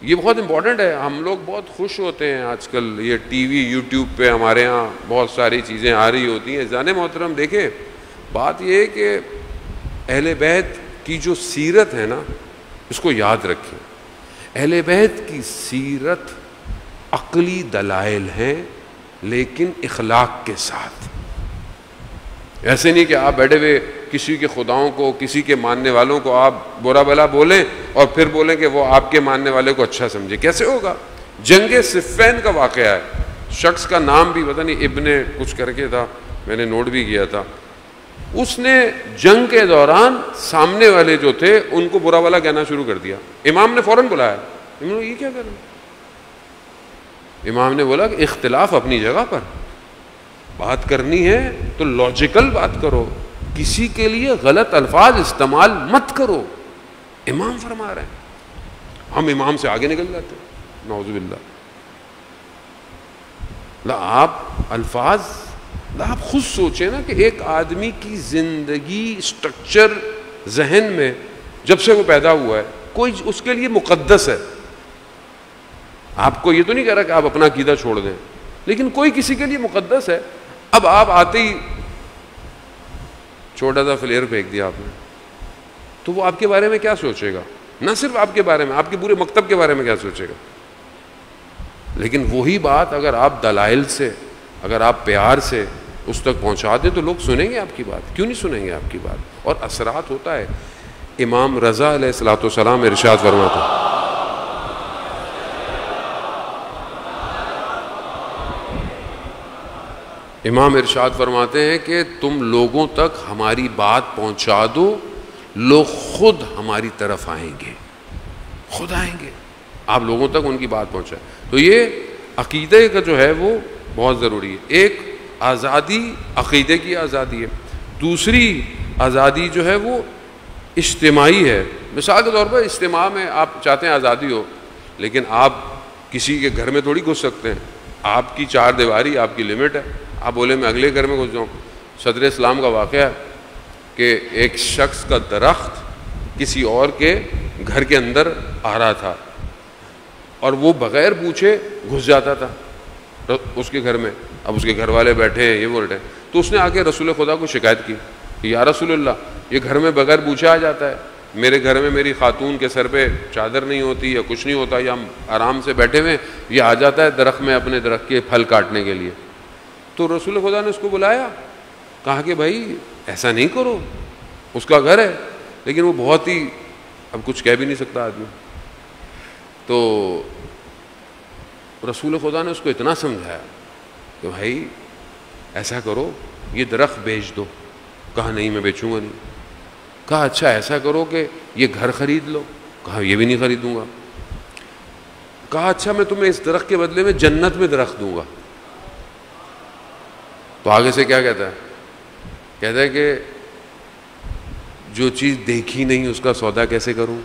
یہ بہت امپورٹنٹ ہے۔ ہم لوگ بہت خوش ہوتے ہیں آج کل، یہ ٹی وی یوٹیوب پہ ہمارے ہاں بہت ساری چیزیں آ رہی ہوتی ہیں۔ عزیزان محترم دیکھیں، بات یہ ہے کہ اہل بیت کی جو سیرت ہے نا، اس کو یاد رکھیں۔ اہل بیت کی سیرت عقلی دلائل ہیں لیکن اخلاق کے ساتھ۔ ایسے نہیں کہ آپ بیٹھے ہوئے کسی کے خداؤں کو، کسی کے ماننے والوں کو آپ برا بلا بولیں اور پھر بولیں کہ وہ آپ کے ماننے والے کو اچھا سمجھے، کیسے ہوگا؟ جنگ صفین کا واقعہ ہے، شخص کا نام بھی پتہ نہیں ابن کچھ کر کے تھا، میں نے نوٹ بھی کیا تھا، اس نے جنگ کے دوران سامنے والے جو تھے ان کو برا بلا کہنا شروع کر دیا۔ امام نے فوراً بلایا، امام نے یہ کیا کرنا؟ امام نے بولا کہ اختلاف اپنی جگہ پر، بات کرنی ہے تو لاجیکل بات کرو، کسی کے لیے غلط الفاظ استعمال مت کرو۔ امام فرما رہے ہیں، ہم امام سے آگے نکل جاتے ہیں، نعوذ باللہ۔ لا آپ الفاظ، لا آپ خود سوچیں نا کہ ایک آدمی کی زندگی سٹرکچر ذہن میں جب سے وہ پیدا ہوا ہے، کوئی اس کے لیے مقدس ہے۔ آپ کو یہ تو نہیں کہہ رہا کہ آپ اپنا عقیدہ چھوڑ دیں، لیکن کوئی کسی کے لیے مقدس ہے۔ اب آپ آتے ہی چھوٹا سا فلیر پھینک دیا آپ نے، تو وہ آپ کے بارے میں کیا سوچے گا؟ نہ صرف آپ کے بارے میں، آپ کے پورے مکتب کے بارے میں کیا سوچے گا؟ لیکن وہی بات اگر آپ دلائل سے، اگر آپ پیار سے اس تک پہنچا دیں تو لوگ سنیں گے آپ کی بات، کیوں نہیں سنیں گے آپ کی بات؟ اور اثرات ہوتا ہے۔ امام رضا علیہ الصلوۃ والسلام ارشاد فرماتے، امام ارشاد فرماتے ہیں کہ تم لوگوں تک ہماری بات پہنچا دو، لوگ خود ہماری طرف آئیں گے، خود آئیں گے۔ آپ لوگوں تک ان کی بات پہنچائیں۔ تو یہ عقیدے کا جو ہے وہ بہت ضروری ہے۔ ایک آزادی عقیدے کی آزادی ہے، دوسری آزادی جو ہے وہ اجتماعی ہے۔ مثال کے طور پر اجتماع میں آپ چاہتے ہیں آزادی ہو، لیکن آپ کسی کے گھر میں تھوڑی گھس سکتے ہیں، آپ کی 4 دیواری آپ کی لمٹ ہے۔ آپ بولے میں اگلے گھر میں گھس جاؤں۔ صدر اسلام کا واقعہ ہے کہ ایک شخص کا درخت کسی اور کے گھر کے اندر آ رہا تھا اور وہ بغیر پوچھے گھس جاتا تھا اس کے گھر میں۔ اب اس کے گھر والے بیٹھے ہیں، یہ بول رہے ہیں، تو اس نے آ کے رسول خدا کو شکایت کی کہ یا رسول اللہ، یہ گھر میں بغیر پوچھے آ جاتا ہے، میرے گھر میں میری خاتون کے سر پہ چادر نہیں ہوتی یا کچھ نہیں ہوتا، یا ہم آرام سے بیٹھے ہوئے، یہ آ جاتا ہے درخت میں اپنے درخت کے پھل کاٹنے کے لیے۔ تو رسول خدا نے اس کو بلایا، کہا کہ بھائی ایسا نہیں کرو، اس کا گھر ہے، لیکن وہ بہت ہی اب کچھ کہہ بھی نہیں سکتا آدمی۔ تو رسول خدا نے اس کو اتنا سمجھایا کہ بھائی ایسا کرو، یہ درخت بیچ دو. کہا نہیں میں بیچوں گا نہیں. کہا اچھا ایسا کرو کہ یہ گھر خرید لو. کہا یہ بھی نہیں خریدوں گا. کہا اچھا میں تمہیں اس درخت کے بدلے میں جنت میں درخت دوں گا. تو آگے سے کیا کہتا ہے؟ کہتا ہے کہ جو چیز دیکھی نہیں اس کا سودا کیسے کروں.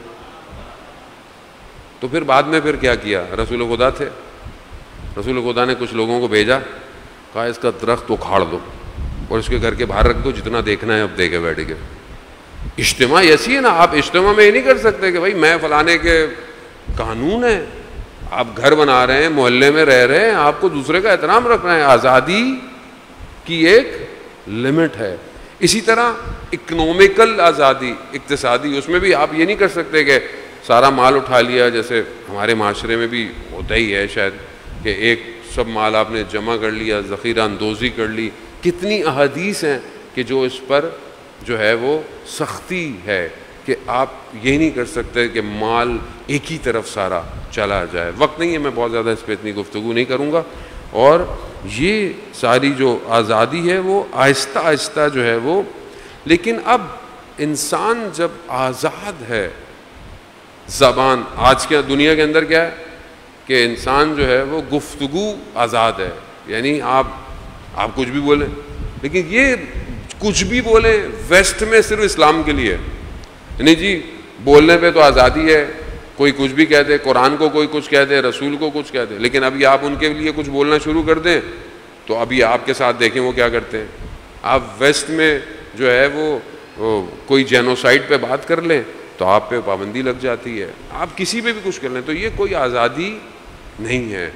تو پھر بعد میں پھر کیا کیا؟ رسول خدا تھے, رسول خدا نے کچھ لوگوں کو بھیجا, کہا اس کا درخت اکھاڑ دو اور اس کے گھر کے باہر رکھ دو, جتنا دیکھنا ہے اب دیکھے بیٹھ کے. اجتماع ایسی ہے نا, آپ اجتماع میں یہ نہیں کر سکتے کہ بھائی میں فلانے کے قانون ہے, آپ گھر بنا رہے ہیں, محلے میں رہ رہے ہیں, آپ کو دوسرے کا احترام رکھنا ہے. آزادی کی ایک لمٹ ہے. اسی طرح اکنومیکل آزادی, اقتصادی, اس میں بھی آپ یہ نہیں کر سکتے کہ سارا مال اٹھا لیا, جیسے ہمارے معاشرے میں بھی ہوتا ہی ہے شاید کہ ایک سب مال آپ نے جمع کر لیا, ذخیرہ اندوزی کر لی. کتنی احادیث ہیں کہ جو اس پر جو ہے وہ سختی ہے کہ آپ یہ نہیں کر سکتے کہ مال ایک ہی طرف سارا چلا جائے. وقت نہیں ہے, میں بہت زیادہ اس پہ اتنی گفتگو نہیں کروں گا. اور یہ ساری جو آزادی ہے وہ آہستہ آہستہ جو ہے وہ, لیکن اب انسان جب آزاد ہے, زبان آج کے دنیا کے اندر کیا ہے کہ انسان جو ہے وہ گفتگو آزاد ہے, یعنی آپ کچھ بھی بولیں, لیکن یہ کچھ بھی بولیں ویسٹ میں صرف اسلام کے لیے, یعنی جی بولنے پہ تو آزادی ہے, کوئی کچھ بھی کہہ دے, قرآن کو کوئی کچھ کہہ دے, رسول کو کچھ کہہ دے, لیکن ابھی آپ ان کے لیے کچھ بولنا شروع کر دیں تو ابھی آپ کے ساتھ دیکھیں وہ کیا کرتے ہیں. آپ ویسٹ میں جو ہے وہ کوئی جینوسائڈ پہ بات کر لیں تو آپ پہ پابندی لگ جاتی ہے, آپ کسی پہ بھی کچھ کر لیں. تو یہ کوئی آزادی نہیں ہے.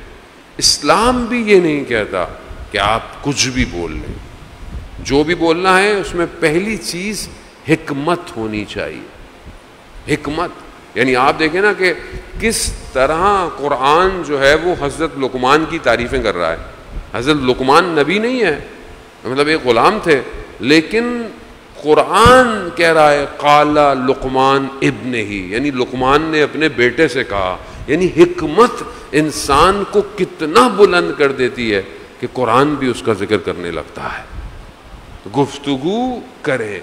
اسلام بھی یہ نہیں کہتا کہ آپ کچھ بھی بول لیں. جو بھی بولنا ہے اس میں پہلی چیز حکمت ہونی چاہیے. حکمت یعنی آپ دیکھیں نا کہ کس طرح قرآن جو ہے وہ حضرت لقمان کی تعریفیں کر رہا ہے. حضرت لقمان نبی نہیں ہے, مطلب ایک غلام تھے, لیکن قرآن کہہ رہا ہے قال لقمان ابن ہی, یعنی لقمان نے اپنے بیٹے سے کہا. یعنی حکمت انسان کو کتنا بلند کر دیتی ہے کہ قرآن بھی اس کا ذکر کرنے لگتا ہے. تو گفتگو کرے,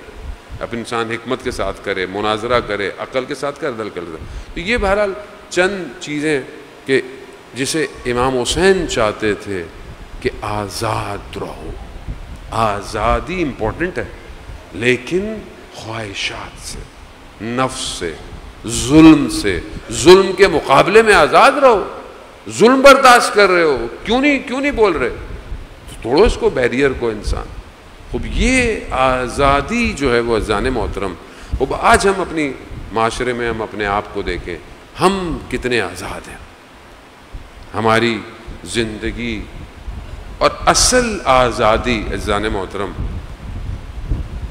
اب انسان حکمت کے ساتھ کرے, مناظرہ کرے, عقل کے ساتھ کرے, دل کر دے. تو یہ بہرحال چند چیزیں کہ جسے امام حسین چاہتے تھے کہ آزاد رہو. آزادی امپورٹنٹ ہے, لیکن خواہشات سے, نفس سے, ظلم کے مقابلے میں آزاد رہو. ظلم برداشت کر رہے ہو, کیوں نہیں بول رہے, تو توڑو اس کو, بیریئر کو. انسان خوب یہ آزادی جو ہے وہ عزیزان محترم, اب آج ہم اپنی معاشرے میں ہم اپنے آپ کو دیکھیں, ہم کتنے آزاد ہیں. ہماری زندگی اور اصل آزادی عزیزان محترم,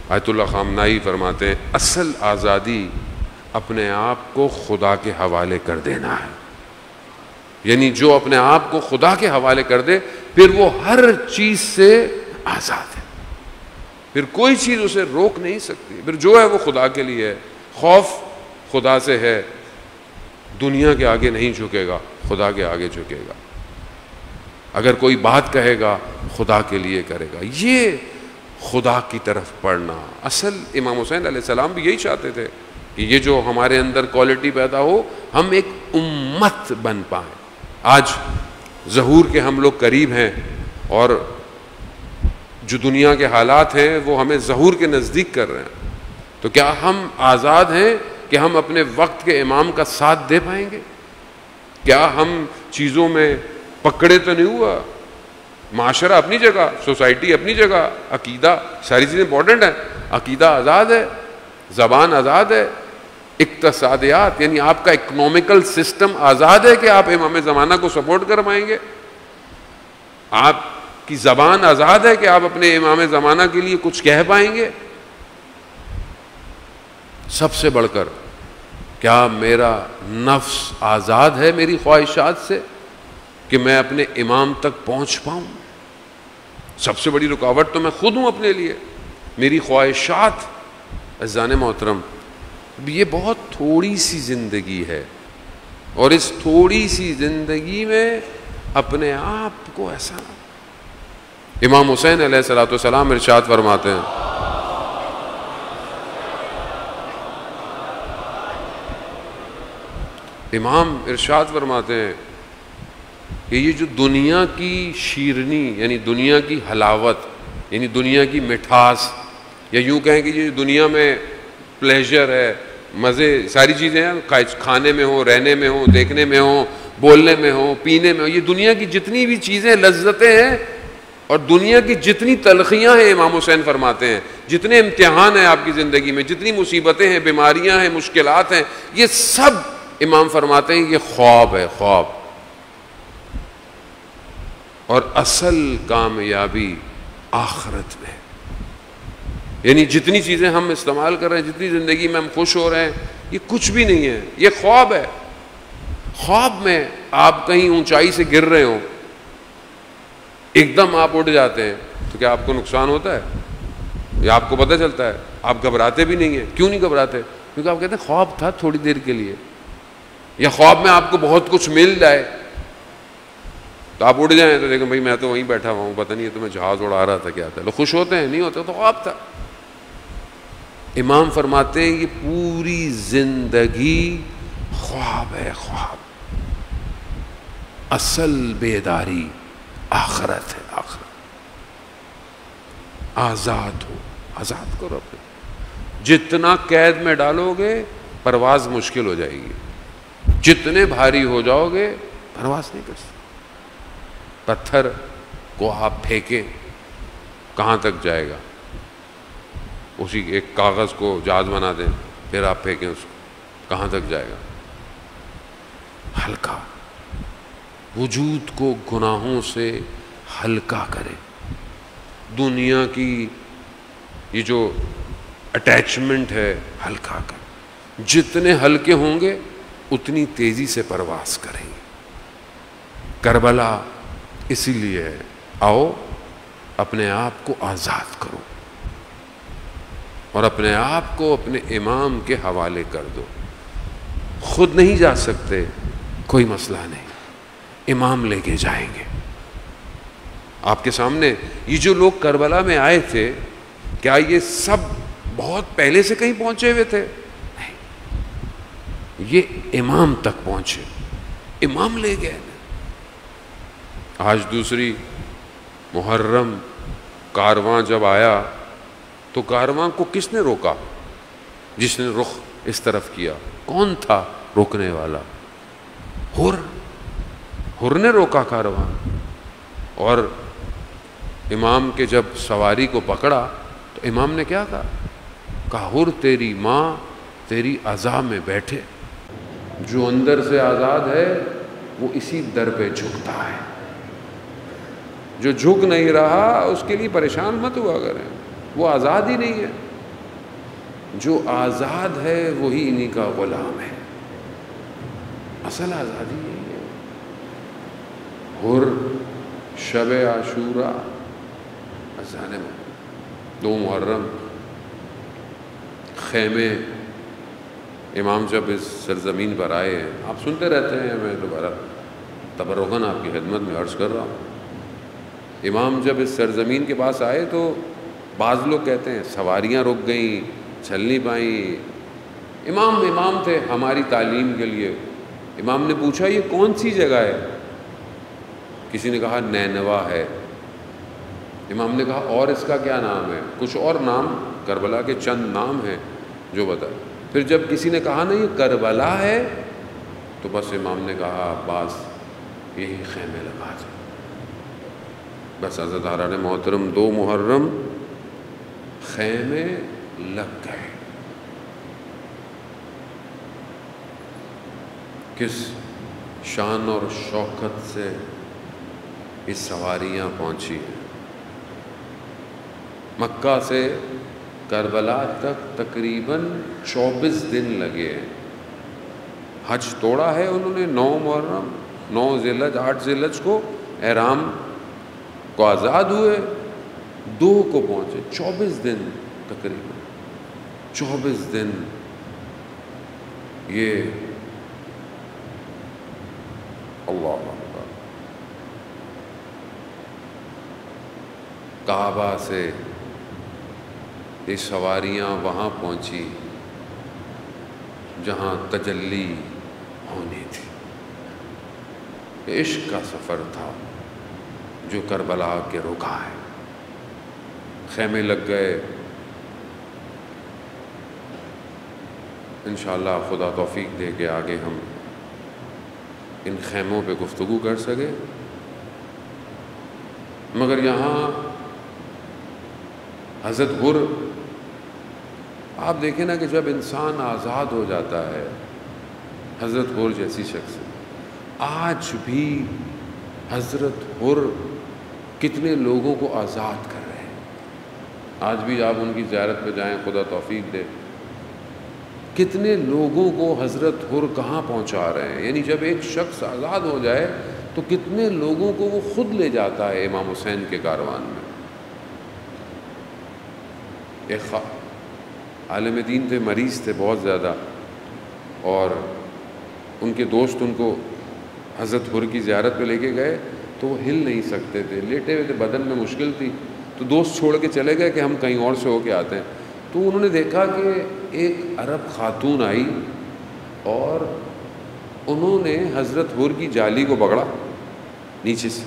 آیت اللہ خامنائی فرماتے ہیں اصل آزادی اپنے آپ کو خدا کے حوالے کر دینا ہے. یعنی جو اپنے آپ کو خدا کے حوالے کر دے پھر وہ ہر چیز سے آزاد ہے, پھر کوئی چیز اسے روک نہیں سکتی. پھر جو ہے وہ خدا کے لیے ہے. خوف خدا سے ہے, دنیا کے آگے نہیں جھکے گا, خدا کے آگے جھکے گا. اگر کوئی بات کہے گا خدا کے لیے کرے گا. یہ خدا کی طرف پڑھنا. اصل امام حسین علیہ السلام بھی یہی چاہتے تھے کہ یہ جو ہمارے اندر کوالٹی پیدا ہو, ہم ایک امت بن پائیں. آج ظہور کے ہم لوگ قریب ہیں, اور جو دنیا کے حالات ہیں وہ ہمیں ظہور کے نزدیک کر رہے ہیں. تو کیا ہم آزاد ہیں کہ ہم اپنے وقت کے امام کا ساتھ دے پائیں گے؟ کیا ہم چیزوں میں پکڑے تو نہیں ہوا؟ معاشرہ اپنی جگہ, سوسائٹی اپنی جگہ, عقیدہ, ساری چیزیں امپورٹنٹ ہیں. عقیدہ آزاد ہے, زبان آزاد ہے, اقتصادیات یعنی آپ کا اکنومیکل سسٹم آزاد ہے کہ آپ امام زمانہ کو سپورٹ کر پائیں گے. آپ کی زبان آزاد ہے کہ آپ اپنے امام زمانہ کے لیے کچھ کہہ پائیں گے. سب سے بڑھ کر کیا میرا نفس آزاد ہے میری خواہشات سے کہ میں اپنے امام تک پہنچ پاؤں؟ سب سے بڑی رکاوٹ تو میں خود ہوں اپنے لیے, میری خواہشات. عزیزان محترم, یہ بہت تھوڑی سی زندگی ہے, اور اس تھوڑی سی زندگی میں اپنے آپ کو ایسا امام حسین علیہ الصلوۃ والسلام ارشاد فرماتے ہیں، امام ارشاد فرماتے ہیں کہ یہ جو دنیا کی شیرنی یعنی دنیا کی حلاوت یعنی دنیا کی مٹھاس، یا یوں کہیں کہ یہ دنیا میں پلیجر ہے، مزے، ساری چیزیں ہیں، کھانے میں ہوں، رہنے میں ہوں، دیکھنے میں ہوں، بولنے میں ہوں، پینے میں ہوں، یہ دنیا کی جتنی بھی چیزیں لذتیں ہیں اور دنیا کی جتنی تلخیاں ہیں، امام حسین فرماتے ہیں جتنے امتحان ہیں آپ کی زندگی میں، جتنی مصیبتیں ہیں، بیماریاں ہیں، مشکلات ہیں، یہ سب امام فرماتے ہیں یہ خواب ہے، خواب. اور اصل کامیابی آخرت میں. یعنی جتنی چیزیں ہم استعمال کر رہے ہیں، جتنی زندگی میں ہم خوش ہو رہے ہیں، یہ کچھ بھی نہیں ہے، یہ خواب ہے. خواب میں آپ کہیں اونچائی سے گر رہے ہوں، ایک دم آپ اٹھ جاتے ہیں تو کیا آپ کو نقصان ہوتا ہے؟ یا آپ کو پتہ چلتا ہے؟ آپ گھبراتے بھی نہیں ہیں. کیوں نہیں گھبراتے؟ کیونکہ آپ کہتے ہیں خواب تھا تھوڑی دیر کے لیے. یا خواب میں آپ کو بہت کچھ مل جائے تو آپ اٹھ جائیں تو دیکھیں بھائی میں تو وہیں بیٹھا ہوا ہوں، پتہ نہیں ہے تو میں جہاز اڑا رہا تھا کیا تھا. لوگ خوش ہوتے ہیں؟ نہیں ہوتے، تو خواب تھا. امام فرماتے ہیں یہ پوری زندگی خواب ہے، خواب. اصل بیداری آخرت ہے، آخرت. آزاد ہو، آزاد کرو اپنے. جتنا قید میں ڈالو گے پرواز مشکل ہو جائے گی، جتنے بھاری ہو جاؤ گے پرواز نہیں کر سکتے. پتھر کو آپ پھینکیں کہاں تک جائے گا؟ اسی ایک کاغذ کو جہاز بنا دیں، پھر آپ پھینکیں اس کو، کہاں تک جائے گا؟ ہلکا. وجود کو گناہوں سے ہلکا کرے. دنیا کی یہ جو اٹیچمنٹ ہے ہلکا کر. جتنے ہلکے ہوں گے اتنی تیزی سے پرواز کریں گے. کربلا اسی لیے ہے. آؤ اپنے آپ کو آزاد کرو اور اپنے آپ کو اپنے امام کے حوالے کر دو. خود نہیں جا سکتے، کوئی مسئلہ نہیں، امام لے کے جائیں گے. آپ کے سامنے یہ جو لوگ کربلا میں آئے تھے، کیا یہ سب بہت پہلے سے کہیں پہنچے ہوئے تھے؟ نہیں، یہ امام تک پہنچے، امام لے گئے. آج دوسری محرم کارواں جب آیا تو کارواں کو کس نے روکا؟ جس نے رخ اس طرف کیا کون تھا روکنے والا؟ حر نے روکا کارواں. اور امام کے جب سواری کو پکڑا تو امام نے کیا کہا؟ حر تیری ماں تیری عزا میں بیٹھے. جو اندر سے آزاد ہے وہ اسی در پہ جھکتا ہے. جو جھک نہیں رہا اس کے لیے پریشان مت ہوا کریں، وہ آزاد ہی نہیں ہے. جو آزاد ہے وہی انہی کا غلام ہے. اصل آزادی یہی ہے. حر شب عاشورہ اذان 2 محرم خیمے. امام جب اس سرزمین پر آئے ہیں، آپ سنتے رہتے ہیں، میں دوبارہ تبرکاً آپ کی خدمت میں عرض کر رہا ہوں. امام جب اس سرزمین کے پاس آئے تو بعض لوگ کہتے ہیں سواریاں رک گئیں، چل نہیں پائیں. امام تھے ہماری تعلیم کے لیے. امام نے پوچھا یہ کون سی جگہ ہے؟ کسی نے کہا نینوا ہے. امام نے کہا اور اس کا کیا نام ہے؟ کچھ اور نام، کربلا کے چند نام ہیں جو بتا. پھر جب کسی نے کہا نا یہ کربلا ہے تو بس امام نے کہا بس یہی خیمے لگا دیں. بس عزیزان محترم 2 محرم خیمے لگ گئے. کس شان اور شوکت سے یہ سواریاں پہنچی ہیں. مکہ سے کربلا تک تقریباً 24 دن لگے ہیں. حج توڑا ہے انہوں نے 9 محرم، 9 ذی الحج، 8 ذی الحج کو احرام کو آزاد ہوئے، 2 کو پہنچے. 24 دن تقریباً 24 دن. یہ اللہ اکبر. کعبہ سے یہ سواریاں وہاں پہنچی جہاں تجلی ہونی تھی۔ عشق کا سفر تھا جو کربلا کے رکا ہے۔ خیمے لگ گئے، انشاءاللہ خدا توفیق دے کے آگے ہم ان خیموں پہ گفتگو کر سکے، مگر یہاں حضرت حر، آپ دیکھیں نا کہ جب انسان آزاد ہو جاتا ہے، حضرت حر جیسی شخص، آج بھی حضرت حر کتنے لوگوں کو آزاد کر رہے ہیں۔ آج بھی آپ ان کی زیارت پہ جائیں، خدا توفیق دے، کتنے لوگوں کو حضرت حر کہاں پہنچا رہے ہیں۔ یعنی جب ایک شخص آزاد ہو جائے تو کتنے لوگوں کو وہ خود لے جاتا ہے امام حسین کے کاروان میں۔ ایک عالم دین تھے، مریض تھے بہت زیادہ، اور ان کے دوست ان کو حضرت حر کی زیارت پہ لے کے گئے تو وہ ہل نہیں سکتے تھے، لیٹے ہوئے تھے، بدن میں مشکل تھی، تو دوست چھوڑ کے چلے گئے کہ ہم کہیں اور سے ہو کے آتے ہیں۔ تو انہوں نے دیکھا کہ ایک عرب خاتون آئی اور انہوں نے حضرت حر کی جالی کو پکڑا نیچے سے،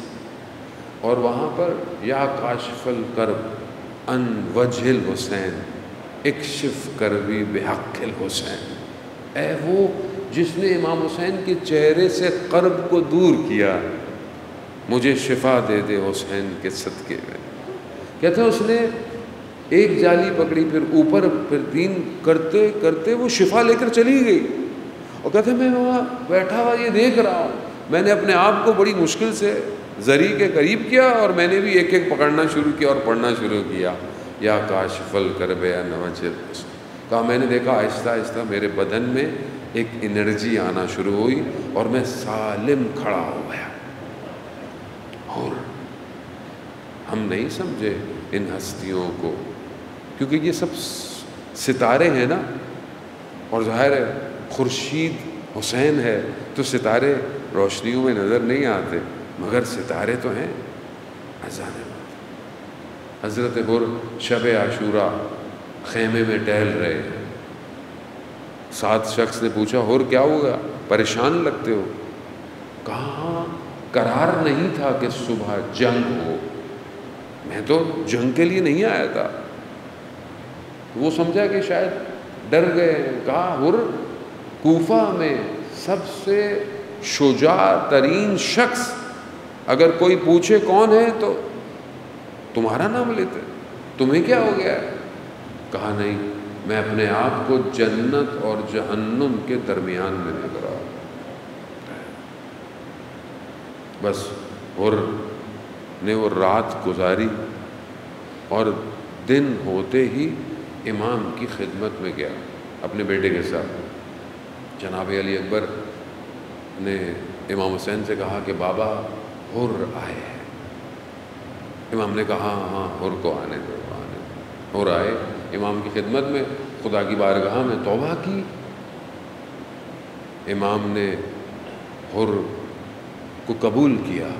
اور وہاں پر یا کاشف الکرب ان وجہ الحسین اکشف کربی بحق الحسین، اے وہ جس نے امام حسین کے چہرے سے کرب کو دور کیا، مجھے شفا دے دے حسین کے صدقے میں۔ کہتے ہیں اس نے ایک جالی پکڑی، پھر اوپر، پھر تین، کرتے کرتے وہ شفا لے کر چلی گئی، اور کہتے ہیں میں وہاں بیٹھا ہوا یہ دیکھ رہا ہوں، میں نے اپنے آپ کو بڑی مشکل سے زری کے قریب کیا اور میں نے بھی ایک ایک پکڑنا شروع کیا اور پڑھنا شروع کیا، یا کاشف الکرب ان وجہ الحسین۔ کہا میں نے دیکھا آہستہ آہستہ میرے بدن میں ایک انرجی آنا شروع ہوئی اور میں سالم کھڑا ہو گیا۔ اور ہم نہیں سمجھے ان ہستیوں کو، کیونکہ یہ سب ستارے ہیں نا، اور ظاہر ہے خورشید حسین ہے تو ستارے روشنیوں میں نظر نہیں آتے، مگر ستارے تو ہیں اذان۔ حضرت حر شب عاشورہ خیمے میں ٹہل رہے، ساتھ شخص نے پوچھا حر کیا ہوگا، پریشان لگتے ہو؟ کہاں قرار نہیں تھا کہ صبح جنگ ہو، میں تو جنگ کے لیے نہیں آیا تھا۔ وہ سمجھا کہ شاید ڈر گئے۔ کہا حر کوفہ میں سب سے شجاع ترین شخص اگر کوئی پوچھے کون ہے تو تمہارا نام لیتے، تمہیں کیا ہو گیا ہے؟ کہا نہیں، میں اپنے آپ کو جنت اور جہنم کے درمیان میں دیکھ رہا ہوں۔ بس حر نے وہ رات گزاری اور دن ہوتے ہی امام کی خدمت میں گیا اپنے بیٹے کے ساتھ۔ جناب علی اکبر نے امام حسین سے کہا کہ بابا حر آئے ہیں۔ امام نے کہا ہاں حر کو آنے دو، آنے دو۔ حر آئے امام کی خدمت میں، خدا کی بارگاہ میں توبہ کی۔ امام نے حر کو قبول کیا۔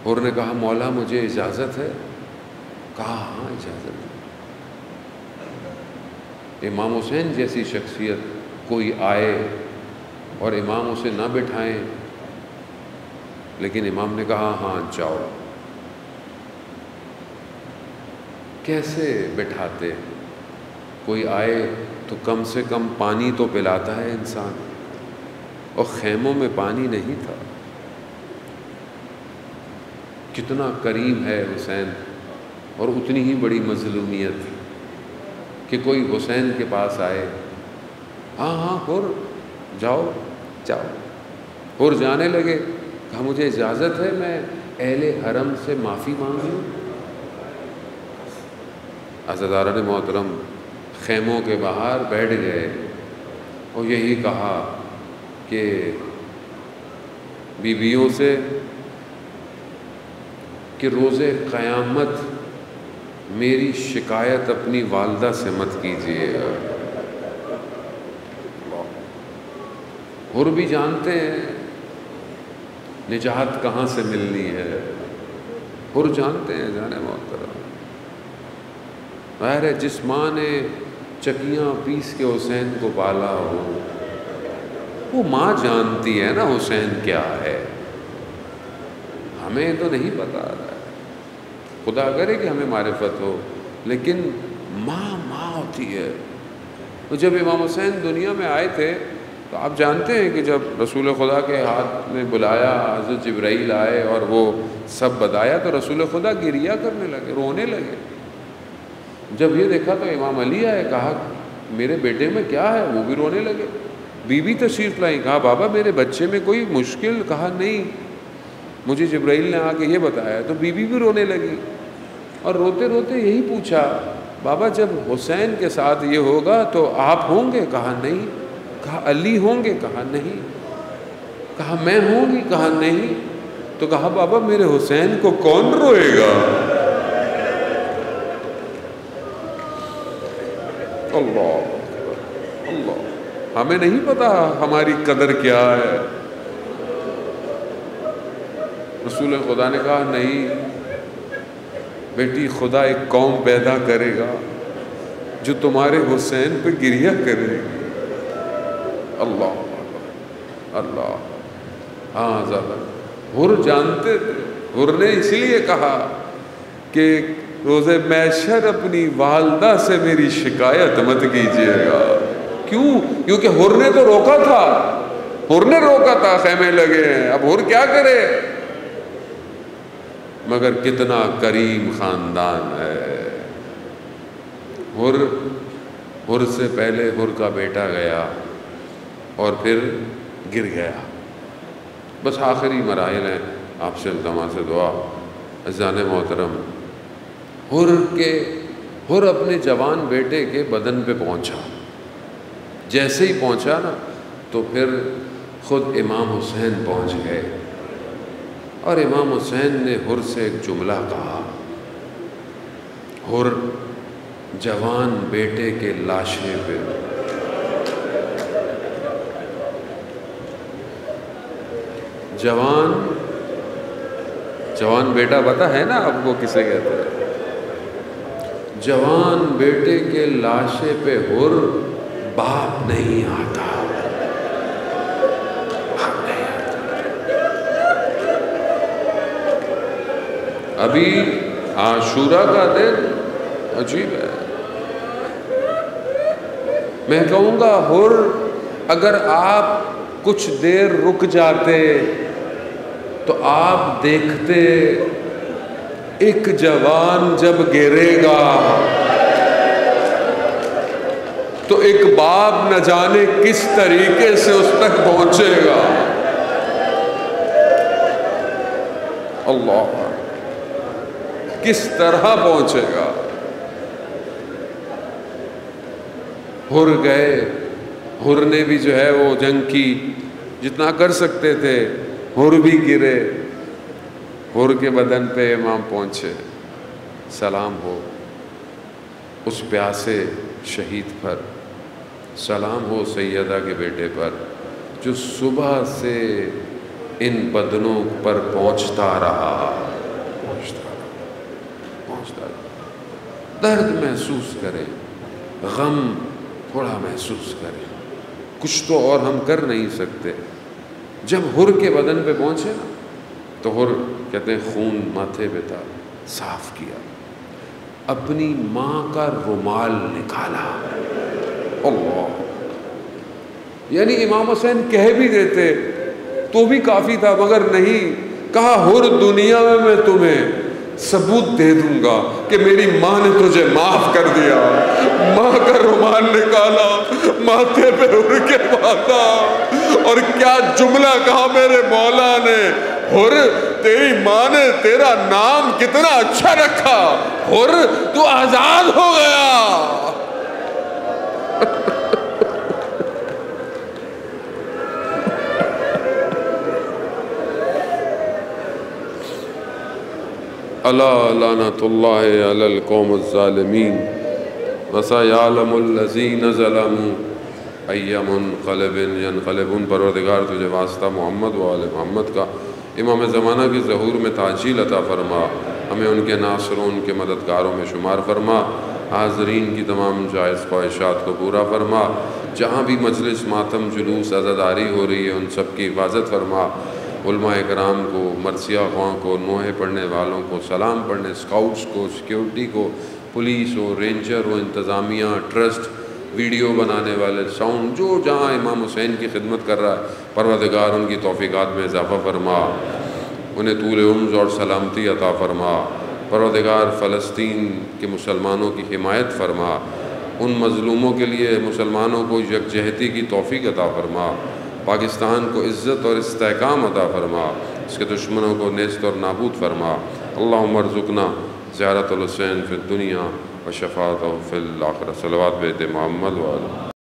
حر نے کہا مولا مجھے اجازت ہے؟ کہا ہاں اجازت ہے۔ امام حسین جیسی شخصیت کوئی آئے اور امام اسے نہ بٹھائیں، لیکن امام نے کہا ہاں جاؤ۔ کیسے بٹھاتے؟ کوئی آئے تو کم سے کم پانی تو پلاتا ہے انسان، اور خیموں میں پانی نہیں تھا۔ کتنا کریم ہے حسین، اور اتنی ہی بڑی مظلومیت کہ کوئی حسین کے پاس آئے، ہاں ہاں حر جاؤ جاؤ۔ حر جانے لگے، کہا مجھے اجازت ہے میں اہل حرم سے معافی مانگ لوں؟ عزاداران محترم خیموں کے باہر بیٹھ گئے اور یہی کہا کہ بیویوں سے کہ روز قیامت میری شکایت اپنی والدہ سے مت کیجیے گا۔ حر بھی جانتے ہیں نجات کہاں سے ملنی ہے، حر جانتے ہیں جانے موت۔ ظاہر ہے جس ماں نے چکیاں پیس کے حسین کو پالا ہو وہ ماں جانتی ہے نا حسین کیا ہے، ہمیں تو نہیں پتا رہا ہے، خدا کرے کہ ہمیں معرفت ہو، لیکن ماں ہوتی ہے۔ تو جب امام حسین دنیا میں آئے تھے تو آپ جانتے ہیں کہ جب رسول خدا کے ہاتھ میں بلایا، حضرت جبرائیل آئے اور وہ سب بتایا تو رسول خدا گریہ کرنے لگے، رونے لگے۔ جب یہ دیکھا تو امام علی آئے، کہا میرے بیٹے میں کیا ہے، وہ بھی رونے لگے۔ بی بی تشریف لائی، کہا بابا میرے بچے میں کوئی مشکل، کہا نہیں مجھے جبرائیل نے آ کے یہ بتایا، تو بی بی بھی رونے لگی اور روتے روتے یہی پوچھا بابا جب حسین کے ساتھ یہ ہوگا تو آپ ہوں گے، کہا نہیں، کہا علی ہوں گے، کہا نہیں، کہا میں ہوں گی، کہا نہیں، تو کہا بابا میرے حسین کو کون روئے گا؟ اللہ اللہ، ہمیں نہیں پتا ہماری قدر کیا ہے۔ رسول خدا نے کہا نہیں بیٹی، خدا ایک قوم پیدا کرے گا جو تمہارے حسین پہ گریہ کرے گی۔ اللہ اللہ، ہاں زیادہ حر جانتے تھے، حر نے اس لیے کہا کہ روز محشر اپنی والدہ سے میری شکایت مت کیجیے گا۔ کیوں؟ کیونکہ حر نے تو روکا تھا، حر نے روکا تھا، خیمے لگے ہیں، اب حر کیا کرے؟ مگر کتنا کریم خاندان ہے۔ حر سے پہلے حر کا بیٹا گیا اور پھر گر گیا، بس آخری مراحل ہیں۔ آپ سے التماس دعا عزیزان محترم، حر اپنے جوان بیٹے کے بدن پہ پہنچا، جیسے ہی پہنچا نا تو پھر خود امام حسین پہنچ گئے، اور امام حسین نے حر سے ایک جملہ کہا۔ حر جوان بیٹے کے لاشے پہ جوان بیٹا پتا ہے نا آپ کو کسے کہتے ہیں؟ جوان بیٹے کے لاشے پہ حر باپ نہیں آتا، ابھی عاشورہ کا دن عجیب ہے۔ میں کہوں گا حر اگر آپ کچھ دیر رک جاتے تو آپ دیکھتے ایک جوان جب گرے گا تو ایک باپ نہ جانے کس طریقے سے اس تک پہنچے گا۔ اللہ، کس طرح پہنچے گا؟ حر گئے، حر نے بھی جو ہے وہ جنگ کی، جتنا کر سکتے تھے، حر بھی گرے، حر کے بدن پہ امام پہنچے، سلام ہو اس پیاسے شہید پر، سلام ہو سیدہ کے بیٹے پر جو صبح سے ان بدنوں پر پہنچتا رہا، درد محسوس کریں، غم تھوڑا محسوس کریں، کچھ تو اور ہم کر نہیں سکتے۔ جب حر کے بدن پہ پہنچے نا تو حر کہتے ہیں خون ماتھے پہ تھا، صاف کیا، اپنی ماں کا رومال نکالا۔ اللہ، یعنی امام حسین کہہ بھی دیتے تو بھی کافی تھا، مگر نہیں، کہا حر دنیا میں تمہیں ثبوت دے دوں گا کہ میری ماں نے تجھے معاف کر دیا۔ ماں کا رومال نکالا، ماتھے پہ حر کے باندھا، اور کیا جملہ کہا میرے مولا نے، حر تیری ماں نے تیرا نام کتنا اچھا رکھا، حر تو آزاد ہو گیا۔ الا لعنۃ اللہ علی القوم الظالمین وسیعلم الذین ظلموا ای منقلب ینقلبون۔ پروردگار تجھے واسطہ محمد و آل محمد کا امام زمانہ کی ظہور میں تعجیل عطا فرما، ہمیں ان کے ناصروں، ان کے مددگاروں میں شمار فرما۔ حاضرین کی تمام جائز خواہشات کو پورا فرما، جہاں بھی مجلس، ماتم، جلوس، عزاداری ہو رہی ہے ان سب کی حفاظت فرما، علماء کرام کو، مرثیہ خواں کو، نوحے پڑھنے والوں کو، سلام پڑھنے، اسکاؤٹس کو، سیکیورٹی کو، پولیس ہو، رینجر ہو، انتظامیہ، ٹرسٹ، ویڈیو بنانے والے، ساؤنڈ، جو جہاں امام حسین کی خدمت کر رہا ہے پروردگار ان کی توفیقات میں اضافہ فرما، انہیں طول عمر اور سلامتی عطا فرما۔ پروردگار فلسطین کے مسلمانوں کی حمایت فرما، ان مظلوموں کے لیے مسلمانوں کو یکجہتی کی توفیق عطا فرما، پاکستان کو عزت اور استحکام عطا فرما، اس کے دشمنوں کو نیست اور نابود فرما۔ اللہم ارزقنا زیارت الحسین فی الدنیا و شفاعتہ فی الآخرہ۔ صلوات بیت محمد و علیہ